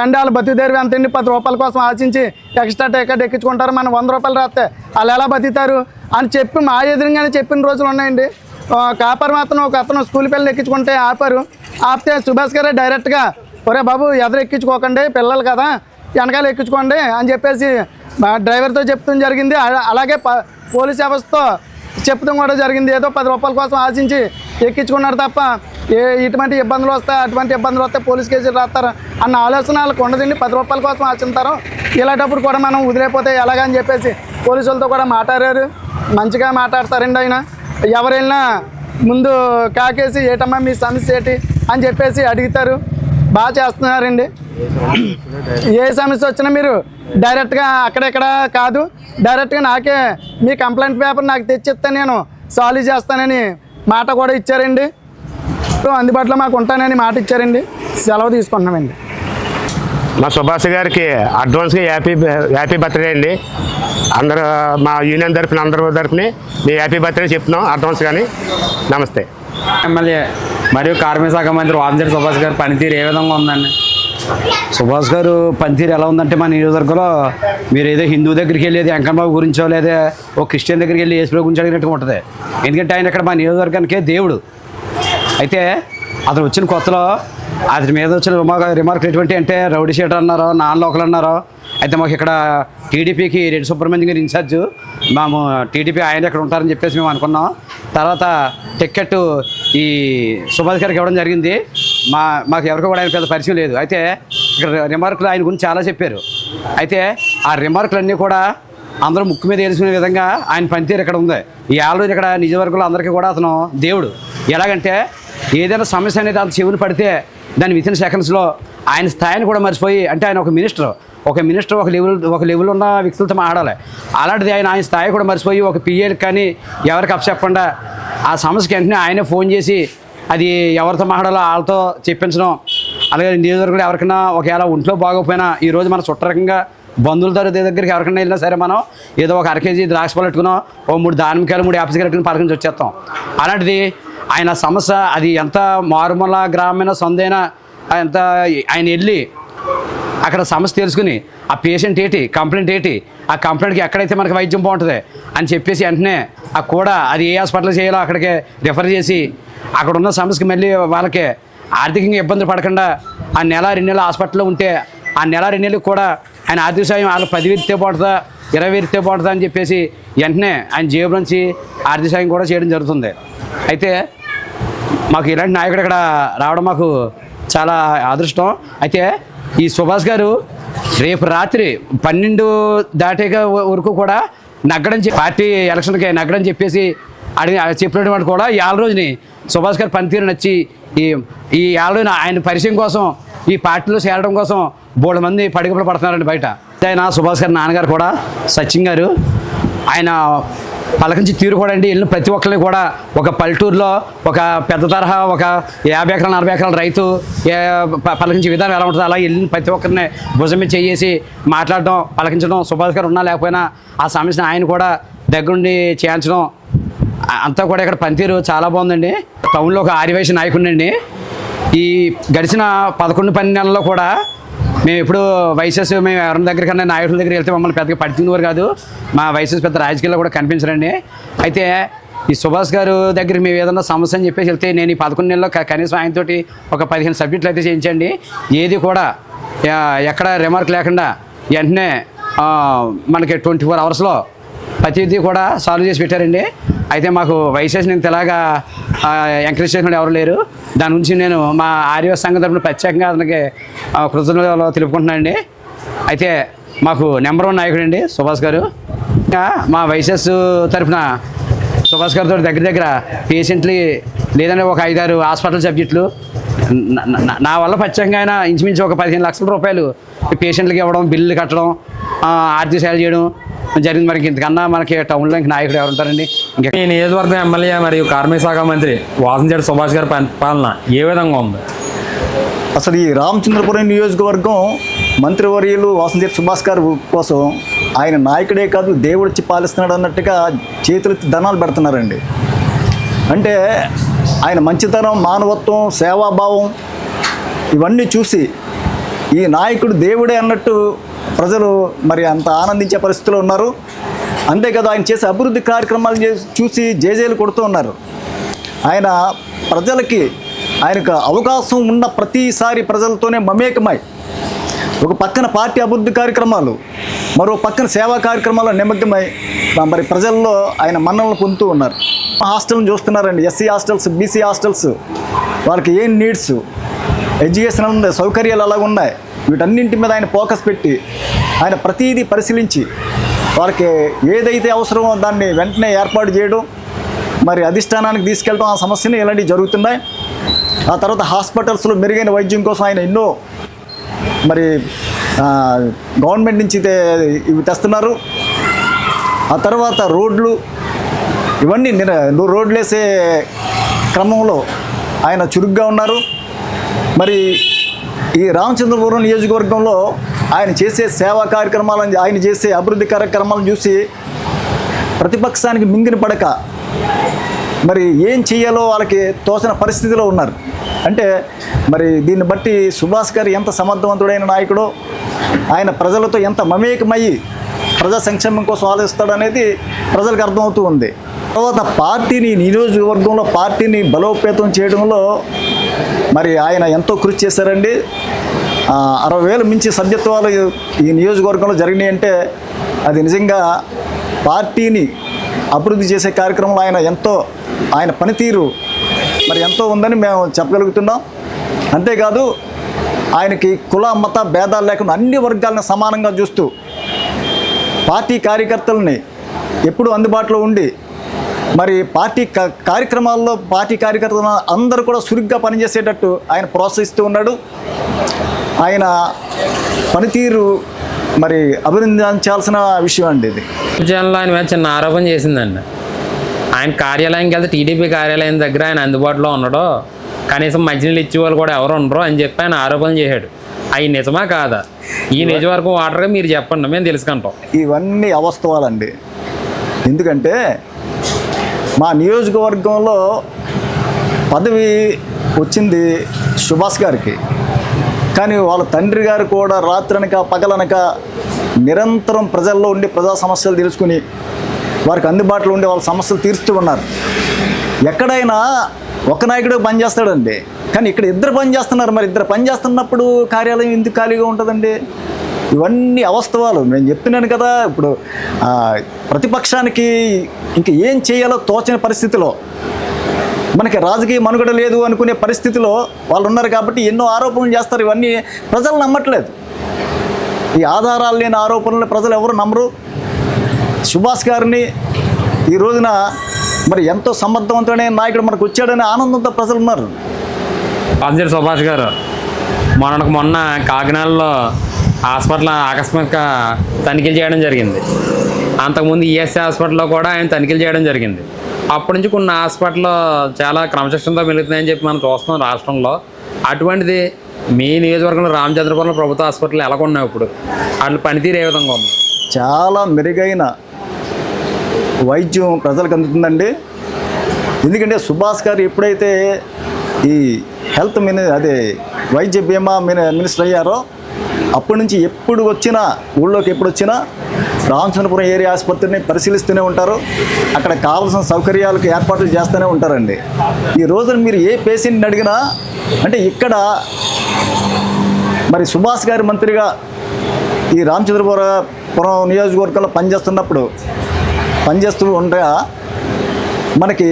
ఎండాలు బతుకుదేరు అంతండి 10 రూపాయల కోసం ఆశించి ఎక్స్ట్రా టికెట్ ఎక్కించుకుంటారు. మనం 100 రూపాయలు రాస్తే వాళ్ళు ఎలా బతుకుతారు అని చెప్పి మా ఎదురుగానే చెప్పిన రోజులు ఉన్నాయండి. కాపర్ మాత్రం ఒక అతను స్కూల్ పిల్లలు ఎక్కించుకుంటే ఆపితే సుభాష్ గారే డైరెక్ట్గా ఒరే బాబు ఎదురు ఎక్కించుకోకండి పిల్లలు కదా వెనకాల ఎక్కించుకోండి అని చెప్పేసి డ్రైవర్తో చెప్తాం జరిగింది. అలాగే పోలీస్ వ్యవస్థతో చెప్తాం కూడా జరిగింది. ఏదో 10 రూపాయల కోసం ఆశించి ఎక్కించుకున్నారు తప్ప ఇటువంటి ఇబ్బందులు వస్తాయి అటువంటి ఇబ్బందులు వస్తే పోలీస్ కేసులు రాస్తారు అన్న ఆలోచన వాళ్ళకి ఉండదండి. 10 రూపాయల కోసం ఆశిస్తారు. ఇలాంటప్పుడు కూడా మనం వదిలేపోతే ఎలాగని చెప్పేసి పోలీసులతో కూడా మాట్లాడారు. మంచిగా మాట్లాడతారండి ఆయన. ఎవరైనా ముందు కాకేసి ఏటమ్మా మీ సమస్య ఏంటి అని చెప్పేసి అడుగుతారు. బాగా చేస్తున్నారండి. ఏ సమస్య వచ్చినా మీరు డైరెక్ట్గా అక్కడెక్కడ కాదు డైరెక్ట్గా నాకే మీ కంప్లైంట్ పేపర్ నాకు తెచ్చిస్తే నేను సాల్వ్ చేస్తానని మాట కూడా ఇచ్చారండి. అందుబాటులో మాకు ఉంటానని మాట ఇచ్చారండి. సెలవు తీసుకుంటున్నామండి. మా సుభాష్ గారికి అడ్వాన్స్గా హ్యాపీ బర్త్డే అండి. అందరూ మా యూనియన్ తరఫున అందరూ తరఫున మీ హ్యాపీ బర్త్డే చెప్తున్నాం అడ్వాన్స్ కానీ. నమస్తే. ఎమ్మెల్యే మరియు కార్మిక శాఖ మంత్రి వాజనేని సుభాష్ గారి పనితీరు ఏ విధంగా ఉందండి? సుభాష్ గారు పనితీరు ఎలా ఉందంటే మా నియోజకవర్గంలో మీరు ఏదో హిందూ దగ్గరికి వెళ్ళేది వెంకన్నబాబు గురించో లేదా ఓ క్రిస్టియన్ దగ్గరికి వెళ్ళి యేసు గురించి అడిగినట్టుగా ఉంటుంది. ఎందుకంటే ఆయన ఇక్కడ మా నియోజకవర్గానికే దేవుడు. అయితే అతను వచ్చిన కొత్తలో అతని మీద వచ్చిన రిమార్కులు ఎటువంటి అంటే రౌడీ షీటర్ అన్నారో నాన్ లోకల్ అన్నారో. అయితే మాకు ఇక్కడ టీడీపీకి రెడ్డి సుబ్రహ్మణ్యం గారు ఇన్ఛార్జ్ మేము టీడీపీ ఆయన ఎక్కడ ఉంటారని చెప్పేసి మేము అనుకున్నాం. తర్వాత టికెట్ ఈ సుభాష్ గారికి ఇవ్వడం జరిగింది. మాకు ఎవరికి కూడా ఆయన పెద్ద పరిచయం లేదు. అయితే ఇక్కడ రిమార్కులు ఆయన గురించి చాలా చెప్పారు. అయితే ఆ రిమార్కులన్నీ కూడా అందరూ ముక్కు మీద వేసుకునే విధంగా ఆయన పనితీరు ఇక్కడ ఉంది. ఈ ఆల్రెడీ ఇక్కడ నిజవర్గంలో అందరికీ కూడా అతను దేవుడు. ఎలాగంటే ఏదైనా సమస్య అనేది అంత చెవులు పడితే దాని వితిన్ సెకండ్స్లో ఆయన స్థాయిని కూడా మర్చిపోయి, అంటే ఆయన ఒక మినిస్టర్ ఒక లెవెల్ ఉన్న వ్యక్తులతో మాట్లాడాలి. అలాంటిది ఆయన స్థాయి కూడా మర్చిపోయి ఒక పిఏకి కానీ ఎవరికి అప్పచెప్పకుండా ఆ సమస్యకి వెంటనే ఆయనే ఫోన్ చేసి అది ఎవరితో మాట్లాడాలో వాళ్ళతో చెప్పించడం. అలాగే నియోజకవర్గంలో ఎవరికైనా ఒకవేళ ఒంట్లో బాగోకపోయినా ఈరోజు మన చుట్టరకంగా బంధువుల దగ్గరికి ఎవరికైనా వెళ్ళినా సరే మనం ఏదో ఒక 1 కేజీ ద్రాక్ష పళ్ళు పెట్టుకున్నాం, ఓ 3 దానిమ్మకాయలు 3 యాపిల్స్ కట్టుకుని పలకించి వచ్చేస్తాం. అలాంటిది ఆయన సమస్య అది ఎంత మారుమూల గ్రామీణ సొందైనా ఎంత ఆయన వెళ్ళి అక్కడ సమస్య తెలుసుకుని ఆ పేషెంట్ ఏంటి, కంప్లైంట్ ఏంటి, ఆ కంప్లైంట్కి ఎక్కడైతే మనకి వైద్యం బాగుంటుంది అని చెప్పేసి వెంటనే ఆ కూడా అది ఏ హాస్పిటల్ చేయాలో అక్కడికి రిఫర్ చేసి అక్కడ ఉన్న సమస్యకి మళ్ళీ వాళ్ళకి ఆర్థికంగా ఇబ్బంది పడకుండా ఆ నెల 2 నెలలు హాస్పిటల్లో ఉంటే ఆ నెల 2 నెలలకు కూడా ఆయన ఆర్థిక సాయం వాళ్ళు 10 ఇస్తే బాగుంటుందా 20 ఇస్తే బాగుంటుందా అని చెప్పేసి వెంటనే ఆయన జేబు నుంచి ఆర్థిక సాయం కూడా చేయడం జరుగుతుంది. అయితే మాకు ఇలాంటి నాయకుడు ఇక్కడ రావడం మాకు చాలా అదృష్టం. అయితే ఈ సుభాష్ గారు రేపు రాత్రి 12 దాటాక వరకు కూడా నగ్గడం పార్టీ ఎలక్షన్కి నగ్గడం చెప్పేసి చెప్పినటువంటి వాడు కూడా ఈ 6 రోజుని సుభాష్ గారు పనితీరు నచ్చి ఈ 6 రోజున ఆయన పరిచయం కోసం ఈ పార్టీలో చేరడం కోసం బోల్డ్ మంది పడిగపలు పడుతున్నారండి బయట. ఆయన సుభాష్ గారి నాన్నగారు కూడా సచిన్ గారు ఆయన పలకించి తీరు కూడా అండి వెళ్ళిన ప్రతి ఒక్కరిని కూడా ఒక పల్లెటూరులో ఒక పెద్ద తరహా ఒక 50 ఎకరాలు 40 ఎకరాల రైతు పలకించే విధానం ఎలా ఉంటుంది అలా వెళ్ళిన ప్రతి ఒక్కరిని భుజం మీద చేసి మాట్లాడడం పలకించడం, సుభాష్ గారు ఉన్నా లేకపోయినా ఆ సమస్యను ఆయన కూడా దగ్గరుండి చేయించడం అంతా కూడా ఇక్కడ పనితీరు చాలా బాగుందండి. టౌన్లో ఒక ఆర్యవైశ్య నాయకుడిని అండి. ఈ గడిచిన 11-12 నెలల్లో కూడా మేము ఎప్పుడు వైసెస్ మేము ఎవరి దగ్గరికన్నా నాయకుల దగ్గరికి వెళ్తే మమ్మల్ని పెద్దగా పడుతున్నవారు కాదు. మా వైసెస్ పెద్ద రాజకీయాల్లో కూడా కనిపించరండి. అయితే ఈ సుభాష్ గారు దగ్గరికి మేము ఏదన్నా సమస్య అని చెప్పేసి వెళ్తే నేను ఈ 11 నెలల్లో కనీసం ఆయనతోటి ఒక 15 సబ్జెక్టులు అయితే చేయించండి. ఏది కూడా ఎక్కడ రిమార్క్ లేకుండా వెంటనే మనకి 24 అవర్స్లో ప్రతిదీ కూడా సాల్వ్ చేసి పెట్టారండి. అయితే మాకు వైసెస్ నేను ఇలాగా ఎంకరేజ్ చేసిన ఎవరు లేరు. దాని గురించి నేను మా ఆర్య సంఘం తరఫున ప్రత్యేకంగా అతనికి కృతజ్ఞతలు తెలుపుకుంటున్నానండి. అయితే మాకు నెంబర్ 1 నాయకుడు అండి సుభాష్ గారు. మా వైసెస్ తరఫున సుభాష్ గారితో దగ్గర పేషెంట్లు లేదంటే ఒక 5-6 హాస్పిటల్ సబ్జెక్టులు నా వల్ల ప్రత్యేకంగా ఆయన ఇంచుమించు ఒక 15 లక్షల రూపాయలు పేషెంట్లకి ఇవ్వడం, బిల్లులు కట్టడం, ఆర్థిక సేవలు చేయడం జరిగింది. మనకి ఇంతకన్నా మనకి టౌన్లో ఇంక నాయకుడు ఎవరు ఉంటారండి? ఈ నియోజకవర్గం ఎమ్మెల్యే మరియు కార్మిక శాఖ మంత్రి వాసంశెట్టి సుభాష్ గారి పాలన ఏ విధంగా ఉంది? అసలు ఈ రామచంద్రపురం నియోజకవర్గం మంత్రివర్యులు వాసంశెట్టి సుభాష్ గారి కోసం ఆయన నాయకుడే కాదు దేవుడిచ్చి పాలిస్తున్నాడు అన్నట్టుగా చేతులెత్తి ధనాలు పెడుతున్నారండి. అంటే ఆయన మంచితనం, మానవత్వం, సేవాభావం ఇవన్నీ చూసి ఈ నాయకుడు దేవుడే అన్నట్టు ప్రజలు మరి అంత ఆనందించే పరిస్థితిలో ఉన్నారు. అంతేకాదు ఆయన చేసే అభివృద్ధి కార్యక్రమాలు చూసి జేజేలు కొడుతూ ఉన్నారు. ఆయన ప్రజలకి ఆయనకు అవకాశం ఉన్న ప్రతిసారి ప్రజలతోనే మమేకమై ఒక పక్కన పార్టీ అభివృద్ధి కార్యక్రమాలు, మరో పక్కన సేవా కార్యక్రమాల్లో నిమగ్నమై మరి ప్రజల్లో ఆయన మన్ననలు పొందుతూ ఉన్నారు. హాస్టల్ని చూస్తున్నారండి, ఎస్సీ హాస్టల్స్, బీసీ హాస్టల్స్, వాళ్ళకి ఏం నీడ్స్, ఎడ్యుకేషన్ సౌకర్యాలు అలాగ ఉన్నాయి. వీటన్నింటి మీద ఆయన ఫోకస్ పెట్టి ఆయన ప్రతీదీ పరిశీలించి వారికి ఏదైతే అవసరమో దాన్ని వెంటనే ఏర్పాటు చేయడం, మరి అధిష్టానానికి తీసుకెళ్ళడం, ఆ సమస్యలు ఇలాంటివి జరుగుతున్నాయి. ఆ తర్వాత హాస్పిటల్స్లో మెరుగైన వైద్యం కోసం ఆయన ఎన్నో మరి గవర్నమెంట్ నుంచి ఇవి తెస్తున్నారు. ఆ తర్వాత రోడ్లు ఇవన్నీ రోడ్లు వేసే క్రమంలో ఆయన చురుగ్గా ఉన్నారు. మరి ఈ రామచంద్రపురం నియోజకవర్గంలో ఆయన చేసే సేవా కార్యక్రమాలను, ఆయన చేసే అభివృద్ధి కార్యక్రమాలను చూసి ప్రతిపక్షానికి మింగిన పడక మరి ఏం చేయాలో వాళ్ళకి తోచిన పరిస్థితిలో ఉన్నారు. అంటే మరి దీన్ని బట్టి సుభాష్ గారు ఎంత సమర్థవంతుడైన నాయకుడో, ఆయన ప్రజలతో ఎంత మమేకమయ్యి ప్రజా సంక్షేమం కోసం ఆలోచిస్తాడనేది ప్రజలకు అర్థమవుతూ ఉంది. తర్వాత పార్టీని, నియోజకవర్గంలో పార్టీని బలోపేతం చేయడంలో మరి ఆయన ఎంతో కృషి చేశారండి. 60,000 మించి సభ్యత్వాలు ఈ నియోజకవర్గంలో జరిగినాయి అంటే అది నిజంగా పార్టీని అభివృద్ధి చేసే కార్యక్రమంలో ఆయన పనితీరు మరి ఎంతో ఉందని మేము చెప్పగలుగుతున్నాం. అంతేకాదు ఆయనకి కుల మత భేదాలు లేకుండా అన్ని వర్గాలను సమానంగా చూస్తూ పార్టీ కార్యకర్తలని ఎప్పుడు అందుబాటులో ఉండి మరి పార్టీ కార్యక్రమాల్లో పార్టీ కార్యకర్తలు అందరూ కూడా చురుగ్గా పనిచేసేటట్టు ఆయన ప్రోత్సహిస్తూ ఉన్నాడు. ఆయన పనితీరు మరి అభినందించాల్సిన విషయం అండి ఇది. జనంలో ఆయన మీద చిన్న ఆరోపణ చేసిందండి. ఆయన కార్యాలయంకి వెళ్తే టీడీపీ కార్యాలయం దగ్గర ఆయన అందుబాటులో ఉండడు, కనీసం మంచినీళ్ళు ఇచ్చే వాళ్ళు కూడా ఎవరు ఉండరు అని చెప్పి ఆయన ఆరోపణలు చేశాడు. అవి నిజమా కాదా? ఈ నియోజకవర్గం వాటర్గా మీరు చెప్పండి, మేము తెలుసుకుంటాం. ఇవన్నీ అవాస్తవాలండి. ఎందుకంటే మా నియోజకవర్గంలో పదవి వచ్చింది సుభాష్ గారికి, కానీ వాళ్ళ తండ్రి గారు కూడా రాత్రనక పగలనక నిరంతరం ప్రజల్లో ఉండి ప్రజా సమస్యలు తెలుసుకుని వారికి అందుబాటులో ఉండి వాళ్ళ సమస్యలు తీరుస్తూ ఉన్నారు. ఎక్కడైనా ఒక నాయకుడు పనిచేస్తాడండి, కానీ ఇక్కడ ఇద్దరు పని చేస్తున్నారు. మరి ఇద్దరు పని చేస్తున్నప్పుడు కార్యాలయం ఎందుకు ఖాళీగా ఉంటుందండి? ఇవన్నీ అవాస్తవాలు. నేను చెప్తున్నాను కదా, ఇప్పుడు ప్రతిపక్షానికి ఇంక ఏం చేయాలో తోచని పరిస్థితిలో, మనకి రాజకీయ మనుగడ లేదు అనుకునే పరిస్థితిలో వాళ్ళు ఉన్నారు కాబట్టి ఎన్నో ఆరోపణలు చేస్తారు. ఇవన్నీ ప్రజలు నమ్మట్లేదు. ఈ ఆధారాలు లేని ఆరోపణలు ప్రజలు ఎవరు నమ్మరు. సుభాష్ గారిని ఈ రోజున మరి ఎంతో సమర్థవంతమైన నాయకుడు మనకు వచ్చాడనే ఆనందంతో ప్రజలు ఉన్నారు. పాంజర్ సుభాష్ గారు మొన్న కాకినాడలో హాస్పిటల్ ఆకస్మిక తనిఖీలు చేయడం జరిగింది. అంతకుముందు ఈఎస్ఐ హాస్పిటల్లో కూడా ఆయన తనిఖీలు చేయడం జరిగింది. అప్పటి నుంచి కొన్ని హాస్పిటల్లో చాలా క్రమశిక్షణతో మెలుగుతున్నాయని చెప్పి మనం చూస్తున్నాం రాష్ట్రంలో. అటువంటిది మీ నియోజకవర్గంలో రామచంద్రపురం ప్రభుత్వ హాస్పిటల్ ఎలా ఉన్నాయి? ఇప్పుడు అట్లా పనితీరు ఏ విధంగా ఉంది? చాలా మెరుగైన వైద్యం ప్రజలకు అందుతుందండి. ఎందుకంటే సుభాష్ గారు ఎప్పుడైతే ఈ హెల్త్ వైద్య బీమా మినిస్టర్ అయ్యారో అప్పటి నుంచి ఎప్పుడు వచ్చినా ఊళ్ళోకి ఎప్పుడు వచ్చినా రామచంద్రపురం ఏరియా ఆసుపత్రిని పరిశీలిస్తూనే ఉంటారు. అక్కడ కావాల్సిన సౌకర్యాలకు ఏర్పాట్లు చేస్తూనే ఉంటారండి. ఈ రోజున మీరు ఏ పేషెంట్ని అడిగినా అంటే ఇక్కడ మరి సుభాష్ గారి మంత్రిగా ఈ రామచంద్రపురం నియోజకవర్గంలో పనిచేస్తూ ఉండగా మనకి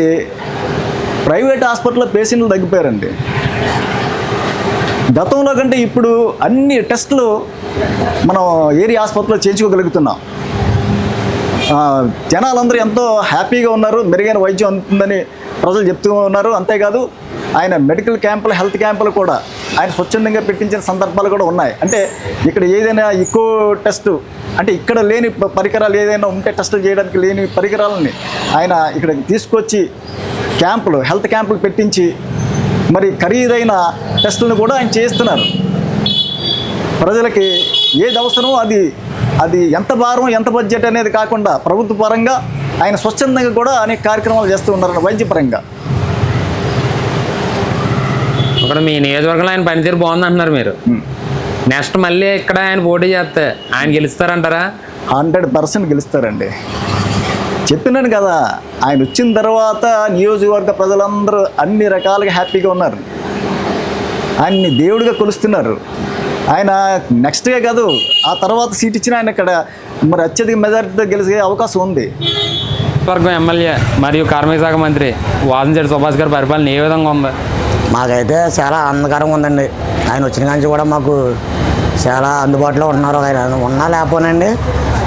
ప్రైవేట్ హాస్పిటల్లో పేషెంట్లు తగ్గిపోయారండి. గతంలో కంటే ఇప్పుడు అన్ని టెస్టులు మనం ఏరియా ఆసుపత్రిలో చేయించుకోగలుగుతున్నాం. జనాలందరూ ఎంతో హ్యాపీగా ఉన్నారు. మెరుగైన వైద్యం అందుతుందని ప్రజలు చెప్తూ ఉన్నారు. అంతేకాదు ఆయన మెడికల్ క్యాంపులు, హెల్త్ క్యాంపులు కూడా ఆయన స్వచ్ఛందంగా పెట్టించిన సందర్భాలు కూడా ఉన్నాయి. అంటే ఇక్కడ ఏదైనా ఎక్కువ టెస్టు అంటే ఇక్కడ లేని పరికరాలు ఏదైనా ఉంటే టెస్టులు చేయడానికి లేని పరికరాలని ఆయన ఇక్కడ తీసుకొచ్చి హెల్త్ క్యాంపులు పెట్టించి మరి ఖరీదైన టెస్టులను కూడా ఆయన చేస్తున్నారు. ప్రజలకి ఏది అవసరమో అది ఎంత భారం ఎంత బడ్జెట్ అనేది కాకుండా ప్రభుత్వ పరంగా ఆయన స్వచ్ఛందంగా కూడా అనేక కార్యక్రమాలు చేస్తూ ఉన్నారు వైద్యపరంగా. ఇక్కడ మీ నియోజకవర్గంలో ఆయన పనితీరు బాగుంది అంటున్నారు మీరు. నెక్స్ట్ మళ్ళీ ఇక్కడ ఆయన పోటీ చేస్తే ఆయన గెలుస్తారంటారా? 100% గెలుస్తారండి. చెప్పినాను కదా, ఆయన వచ్చిన తర్వాత నియోజకవర్గ ప్రజలందరూ అన్ని రకాలుగా హ్యాపీగా ఉన్నారు. ఆయన్ని దేవుడిగా కొలుస్తున్నారు. ఆయన నెక్స్ట్గా కాదు ఆ తర్వాత సీట్ ఇచ్చిన ఆయన ఇక్కడ మరి అత్యధిక మెజారిటీతో గెలిచే అవకాశం ఉంది. వర్గం ఎమ్మెల్యే మరియు కార్మిక శాఖ మంత్రి వాసంశెట్టి సుభాష్ గారి పరిపాలన ఏ విధంగా ఉంది? మాకైతే చాలా ఆనందకరంగా ఉందండి. ఆయన వచ్చిన నుంచి కూడా మాకు చాలా అందుబాటులో ఉంటున్నారు. ఆయన ఉన్నా లేకపోనండి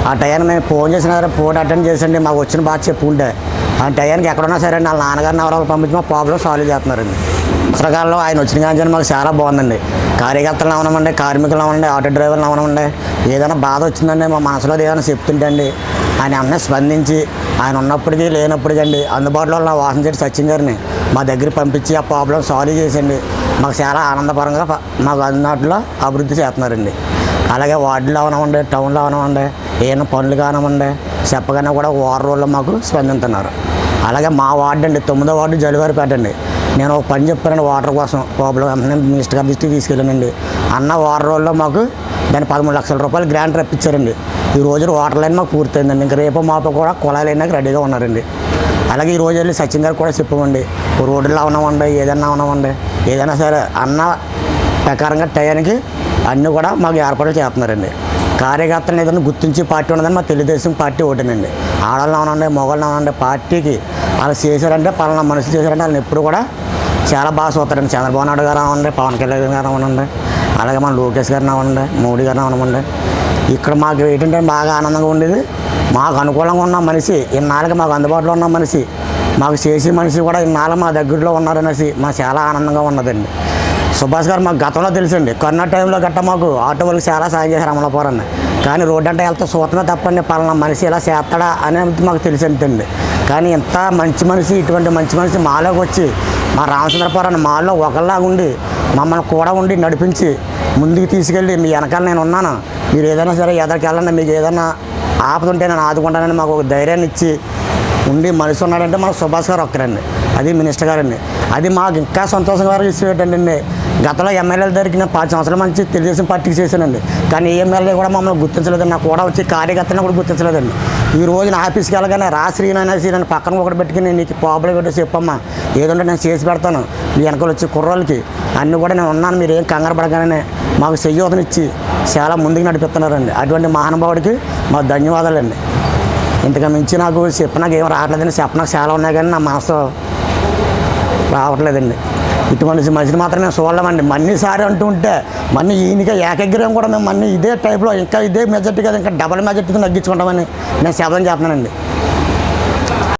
ఆ టయాన్ని మేము ఫోన్ చేసినా సరే ఫోన్ అటెండ్ చేసండి మాకు వచ్చిన బాధ చెప్పుకుంటే ఆ టయానికి ఎక్కడున్నా సరే వాళ్ళ నాన్నగారిని ఎవరో పంపించి మా ప్రాబ్లం సాల్వ్ చేస్తున్నారండి. పుస్తకాల్లో ఆయన వచ్చిన కానీ మాకు చాలా బాగుందండి. కార్యకర్తలు అవనమండి, కార్మికులు అవనండి, ఆటో డ్రైవర్లు అవనమండి, ఏదైనా బాధ వచ్చిందండి మా మనసులో ఏదైనా చెప్తుంటండి ఆయన అన్నీ స్పందించి ఆయన ఉన్నప్పటికీ లేనప్పటికండి అందుబాటులో ఉన్న వాసంశెట్టి సచిన్ గారిని మా దగ్గర పంపించి ఆ ప్రాబ్లం సాల్వ్ చేసండి మాకు చాలా ఆనందపరంగా మాకు అందుబాటులో అభివృద్ధి చేస్తున్నారండి. అలాగే వార్డులో అవనమండి, టౌన్లో అవనమండి, ఏమైనా పనులు కానివ్వండి చెప్పగానే కూడా వారం రోజుల్లో మాకు స్పందిస్తున్నారు. అలాగే మా వార్డు అండి 9వ వార్డు జలివారిపేట అండి. నేను ఒక పని చెప్పానండి వాటర్ కోసం ప్రాబ్లం వెంటనే మినిస్టర్ గారి దృష్టికి తీసుకెళ్ళానండి. అన్న వారం రోజుల్లో మాకు దాన్ని 13 లక్షల రూపాయలు గ్రాంట్ రప్పించారండి. ఈ రోజు వాటర్ లైన్ మాకు పూర్తయిందండి. ఇంకా రేపు మాపు కూడా కుళాయిలు అయినాక రెడీగా ఉన్నారండి. అలాగే ఈ రోజు వెళ్ళి సచిన్ గారు కూడా చెప్పమండి రోడ్లు అవనమండి, ఏదైనా అవనమండి, ఏదైనా సరే అన్న ప్రకారంగా టయానికి అన్నీ కూడా మాకు ఏర్పాట్లు చేస్తున్నారండి. కార్యకర్తలను ఏదైనా గుర్తించి పార్టీ ఉన్నదని మా తెలుగుదేశం పార్టీ ఓటేనండి. ఆడవాళ్ళని అవనండి, మొగళ్ళని అవనండి, పార్టీకి వాళ్ళు చేశారంటే పలానా మనిషి చేశారంటే వాళ్ళని ఎప్పుడు కూడా చాలా బాగా చూస్తారండి. చంద్రబాబు నాయుడు గారు అవ్వండి, పవన్ కళ్యాణ్ గారు అవ్వనండి, అలాగే మన లోకేష్ గారిని అవ్వండి, మోడీ గారిని అవ్వమండి. ఇక్కడ మాకు ఏంటంటే బాగా ఆనందంగా ఉండేది. మాకు అనుకూలంగా ఉన్న మనిషి, ఇన్నాళ్ళకి మాకు అందుబాటులో ఉన్న మనిషి, మాకు చేసే మనిషి కూడా ఇన్నాళ్ళు మా దగ్గరలో ఉన్నారనేసి మాకు చాలా ఆనందంగా ఉన్నదండి. సుభాష్ గారు మాకు గతంలో తెలుసండి, కరోనా టైంలో గట్ట మాకు ఆటో వాళ్ళకి చాలా సాయం చేశారు అమలాపురాన్ని. కానీ రోడ్డు అంటే వెళ్తే చూడటమే తప్పండి, పలానా మనిషి ఇలా చేస్తాడా అనేది మాకు తెలిసిందండి. కానీ ఇంత మంచి మనిషి, ఇటువంటి మంచి మనిషి మాలోకి వచ్చి మా రామచంద్రపురాన్ని మాలో ఒకళ్ళలాగా ఉండి మమ్మల్ని కూడా ఉండి నడిపించి ముందుకు తీసుకెళ్ళి మీ వెనకాల నేను ఉన్నాను, మీరు ఏదైనా సరే ఎదరికి వెళ్ళండి, మీకు ఏదైనా ఆపద ఉంటే నేను ఆదుకుంటానని మాకు ఒక ధైర్యాన్ని ఇచ్చి ఉండి మనిషి ఉన్నాడంటే మన సుభాష్ గారు ఒక్కరండి. అది మినిస్టర్ గారండి. అది మాకు ఇంకా సంతోషంగా విషయం ఏంటంటే గతంలో ఎమ్మెల్యేల దగ్గరికి నేను 10 సంవత్సరాల నుంచి తెలుగుదేశం పార్టీకి చేశానండి. కానీ ఏ ఎమ్మెల్యే కూడా మమ్మల్ని గుర్తించలేదండి. నాకు కూడా వచ్చి కార్యకర్తను కూడా గుర్తించలేదండి. ఈ రోజు నా ఆఫీస్కి వెళ్ళగానే శ్రీని అనేసి నన్ను పక్కన ఒకటి పెట్టుకుని నీకు పాపులర్ పెట్టి చెప్పమ్మా, ఏదంటే నేను చేసి పెడతాను, మీ వెనకాల వచ్చి కుర్రోళ్ళకి అన్నీ కూడా నేను ఉన్నాను, మీరు ఏం కంగారు పడగానే మాకు చెయ్యూతనిచ్చి చాలా ముందుకు నడిపిస్తున్నారండి. అటువంటి మహానుభావుడికి మా ధన్యవాదాలండి. ఇంతగా మించి నాకు చెప్పినాక ఏం రావట్లేదండి. చెప్పడానికి చాలా ఉన్నాయి కానీ నా మనసు రావట్లేదండి. ఇటువంటి మనిషిని మాత్రం మేము చూడలేమండి. మన్నీసారి అంటూ ఉంటే మన్నీ ఈయనగా ఏకగ్రహం కూడా మేము మన్నీ ఇదే టైప్లో ఇంకా ఇదే మెజార్టీ కదా ఇంకా డబల్ మెజార్టీతో తగ్గించుకుంటామని నేను శబ్దం చేస్తున్నానండి.